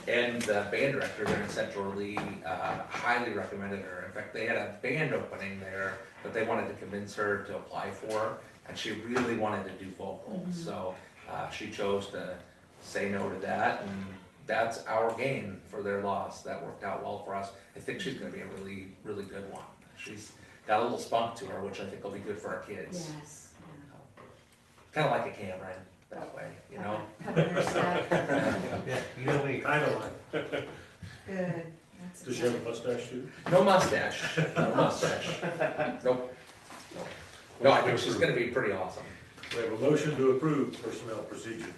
And the band director there in Central Lee highly recommended her. In fact, they had a band opening there that they wanted to convince her to apply for, and she really wanted to do vocal. So she chose to say no to that, and that's our gain for their loss. That worked out well for us. I think she's going to be a really, really good one. She's got a little spunk to her, which I think will be good for our kids. Yes. Kind of like a Cameron that way, you know? Yeah, you know me. Kind of like. Good. Does she have a mustache too? No mustache. No mustache. Nope. Nope. No, I think she's going to be pretty awesome. We have a motion to approve personnel procedures.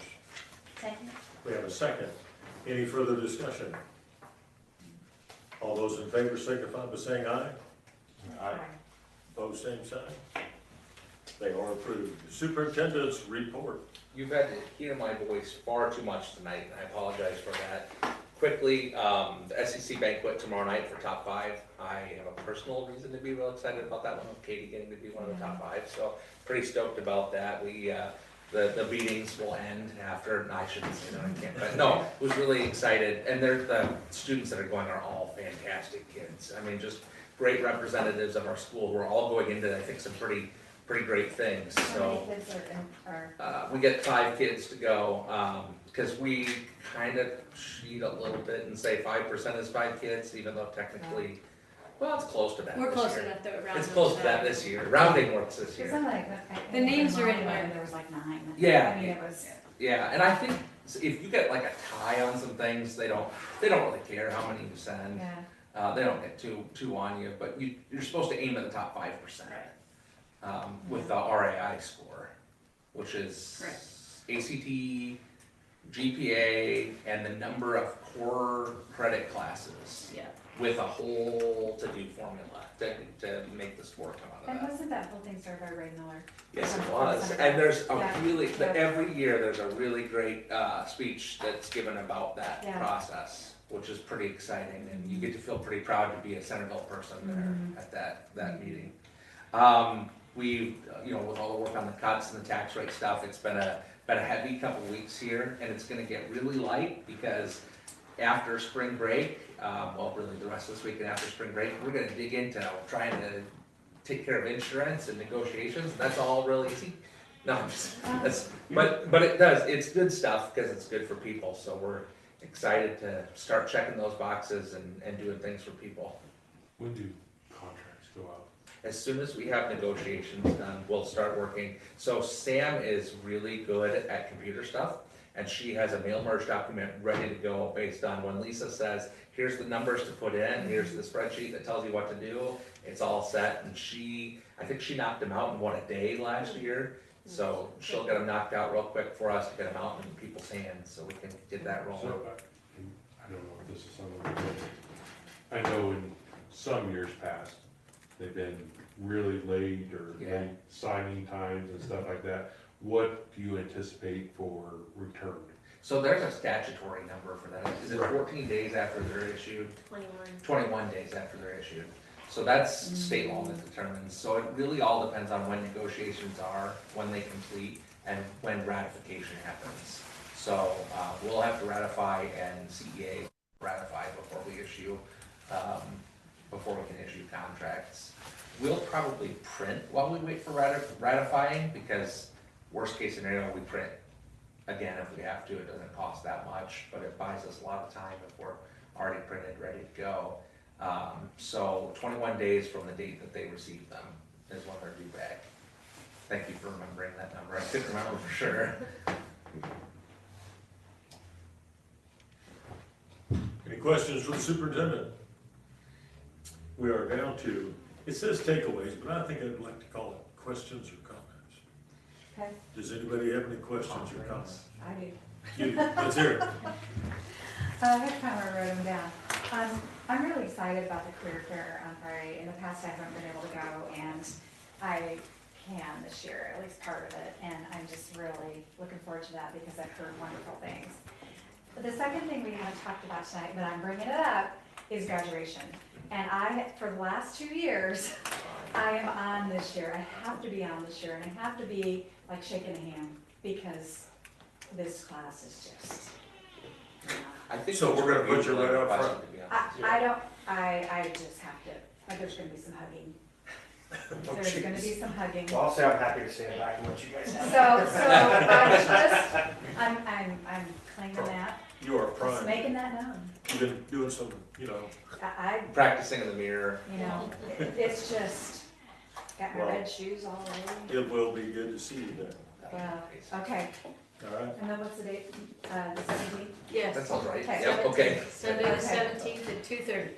Second. We have a second. Any further discussion? All those in favor signify by saying aye. Aye. Opposed, same sign. They are approved. Superintendent's report. You've had to hear my voice far too much tonight, and I apologize for that. Quickly, the SEC banquet tomorrow night for top 5. I have a personal reason to be real excited about that one, with Katie getting to be one of the top 5, so pretty stoked about that. We, the meetings will end after, no, I shouldn't say that, I can't, but no, was really excited, and the students that are going are all fantastic kids. I mean, just great representatives of our school. We're all going into, I think, some pretty great things, so. How many kids are We get 5 kids to go, because we kind of cheat a little bit and say 5% is 5 kids, even though technically, well, it's close to that We're this close year. enough that it rounds It's up close to to that this year. Rounding works this Cause year. I'm like, The names are in there. there. There was like 9. Yeah. I mean, it was. Yeah, and I think if you get like a tie on some things, they don't really care how many you send. Yeah. They don't get too on you, but you're supposed to aim at the top 5%. With the RAI score, which is ACT, GPA, and the number of core credit classes. Yeah. With a whole to-do formula to make the score come out of And that. wasn't that whole thing started by Ray Miller? Yes, it was. And there's a Yeah. really, Yeah. every year, there's a really great speech that's given about that Yeah. process, which is pretty exciting. And you get to feel pretty proud to be a Centerville person there at that meeting. We, with all the work on the cuts and the tax rate stuff, it's been a heavy couple weeks here, and it's gonna get really light because after spring break, really the rest of this week and after spring break, we're gonna dig into trying to take care of insurance and negotiations. That's all real easy. No, I'm just, but it's good stuff because it's good for people. So we're excited to start checking those boxes and doing things for people. When do contracts go out? As soon as we have negotiations done, we'll start working. So Sam is really good at computer stuff, and she has a mail merge document ready to go based on when Lisa says, here's the numbers to put in, here's the spreadsheet that tells you what to do. It's all set, and I think she knocked them out in a day last year. So she'll get them knocked out real quick for us to get them out in people's hands, so we can get that rolling. So, I don't know if this is something, I know in some years past, they've been really late or late signing times and stuff like that. What do you anticipate for return? So there's a statutory number for that. Is it 14 days after they're issued? 21 days after they're issued. So that's state law that determines. So it really all depends on when negotiations are, when they complete, and when ratification happens. So, we'll have to ratify and CEA ratify before we issue, before we can issue contracts. We'll probably print while we wait for ratifying, because worst case scenario, we print again if we have to. It doesn't cost that much, but it buys us a lot of time if we're already printed, ready to go. So 21 days from the date that they receive them is when they're due back. Thank you for remembering that number. I couldn't remember for sure. Any questions for the superintendent? We are down to, it says takeaways, but I think I'd like to call it questions or comments. Okay. Does anybody have any questions or comments? I do. Let's hear it. I kind of wrote them down. I'm really excited about the career fair on Friday. In the past, I haven't been able to go, and I can this year, at least part of it, and I'm just really looking forward to that because I've heard wonderful things. But the second thing we haven't talked about tonight, but I'm bringing it up, is graduation. And for the last 2 years, I am on this year. I have to be on this year, and I have to be like shaking a hand because this class is just. I think So we're gonna put you right up front. I just have to, there's gonna be some hugging. There's gonna be some hugging. Well, I'll say I'm happy to stand back and let you guys have. I'm claiming that. You are Just prime. making that known. You've been doing some, Practicing in the mirror. It's just, got my Well, red shoes all ready. it will be good to see you then. Well, okay. All right. And then what's the date? The 17th? Yes. That sounds right. Okay. Yep, okay. Sunday the Okay. 17th at 2:30.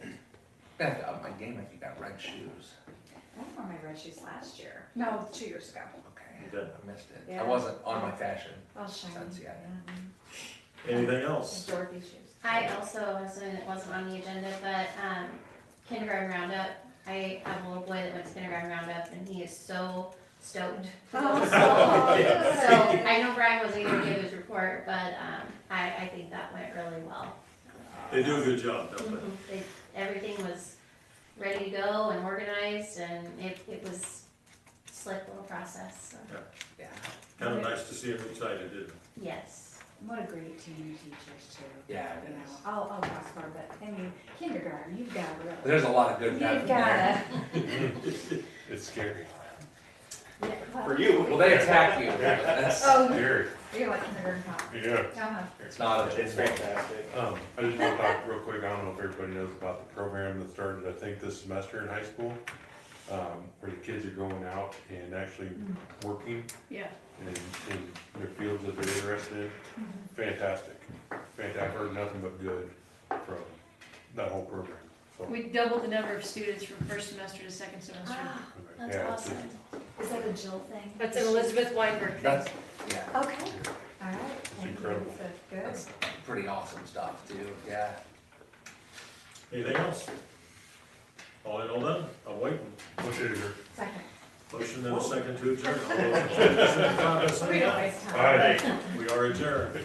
Back up my game if you got red shoes. I wore my red shoes last year. No, 2 years ago. Okay, Okay. I missed it. Yeah. I wasn't on my fashion All shiny. sense yet. Anything else? Dorothy shoes. I also, it wasn't on the agenda, but kindergarten roundup, I have a little boy that went to kindergarten roundup and he is so stoked. So I know Brian wasn't able to give his report, but I think that went really well. They do a good job, don't they? Everything was ready to go and organized, and it was a slick little process, so, Yeah. Kind of nice to see them excited, isn't it? yes. What a great team of teachers too. Yeah, it You know, is. I'll cross more, but I mean, kindergarten, you've got to really. There's a lot of good You've happening gotta. there. It's scary. Yeah, well, For you. Well, they attack you. That's, Oh, Scary. you're like kindergarten cop. Yeah. Uh-huh. it's not a It's fantastic. I just want to talk real quick, I don't know if everybody knows about the program that started, I think, this semester in high school, where the kids are going out and actually working Yeah. in their fields that they're interested in. Fantastic. Fantastic. I've heard nothing but good from that whole program. So, We doubled the number of students from first semester to second semester. Ah, That's yeah, awesome. is that a Jill thing? That's an Elizabeth Weinberg thing. That's, yeah, Okay, all right. Thank you, incredible. Lisa. Good. that's pretty awesome stuff too, yeah. Anything else? All in, all done? I'm waiting. What's it here? Second. Motion and a second to adjourn. All those in favor, signify by saying We don't aye. waste time. All right. We are adjourned.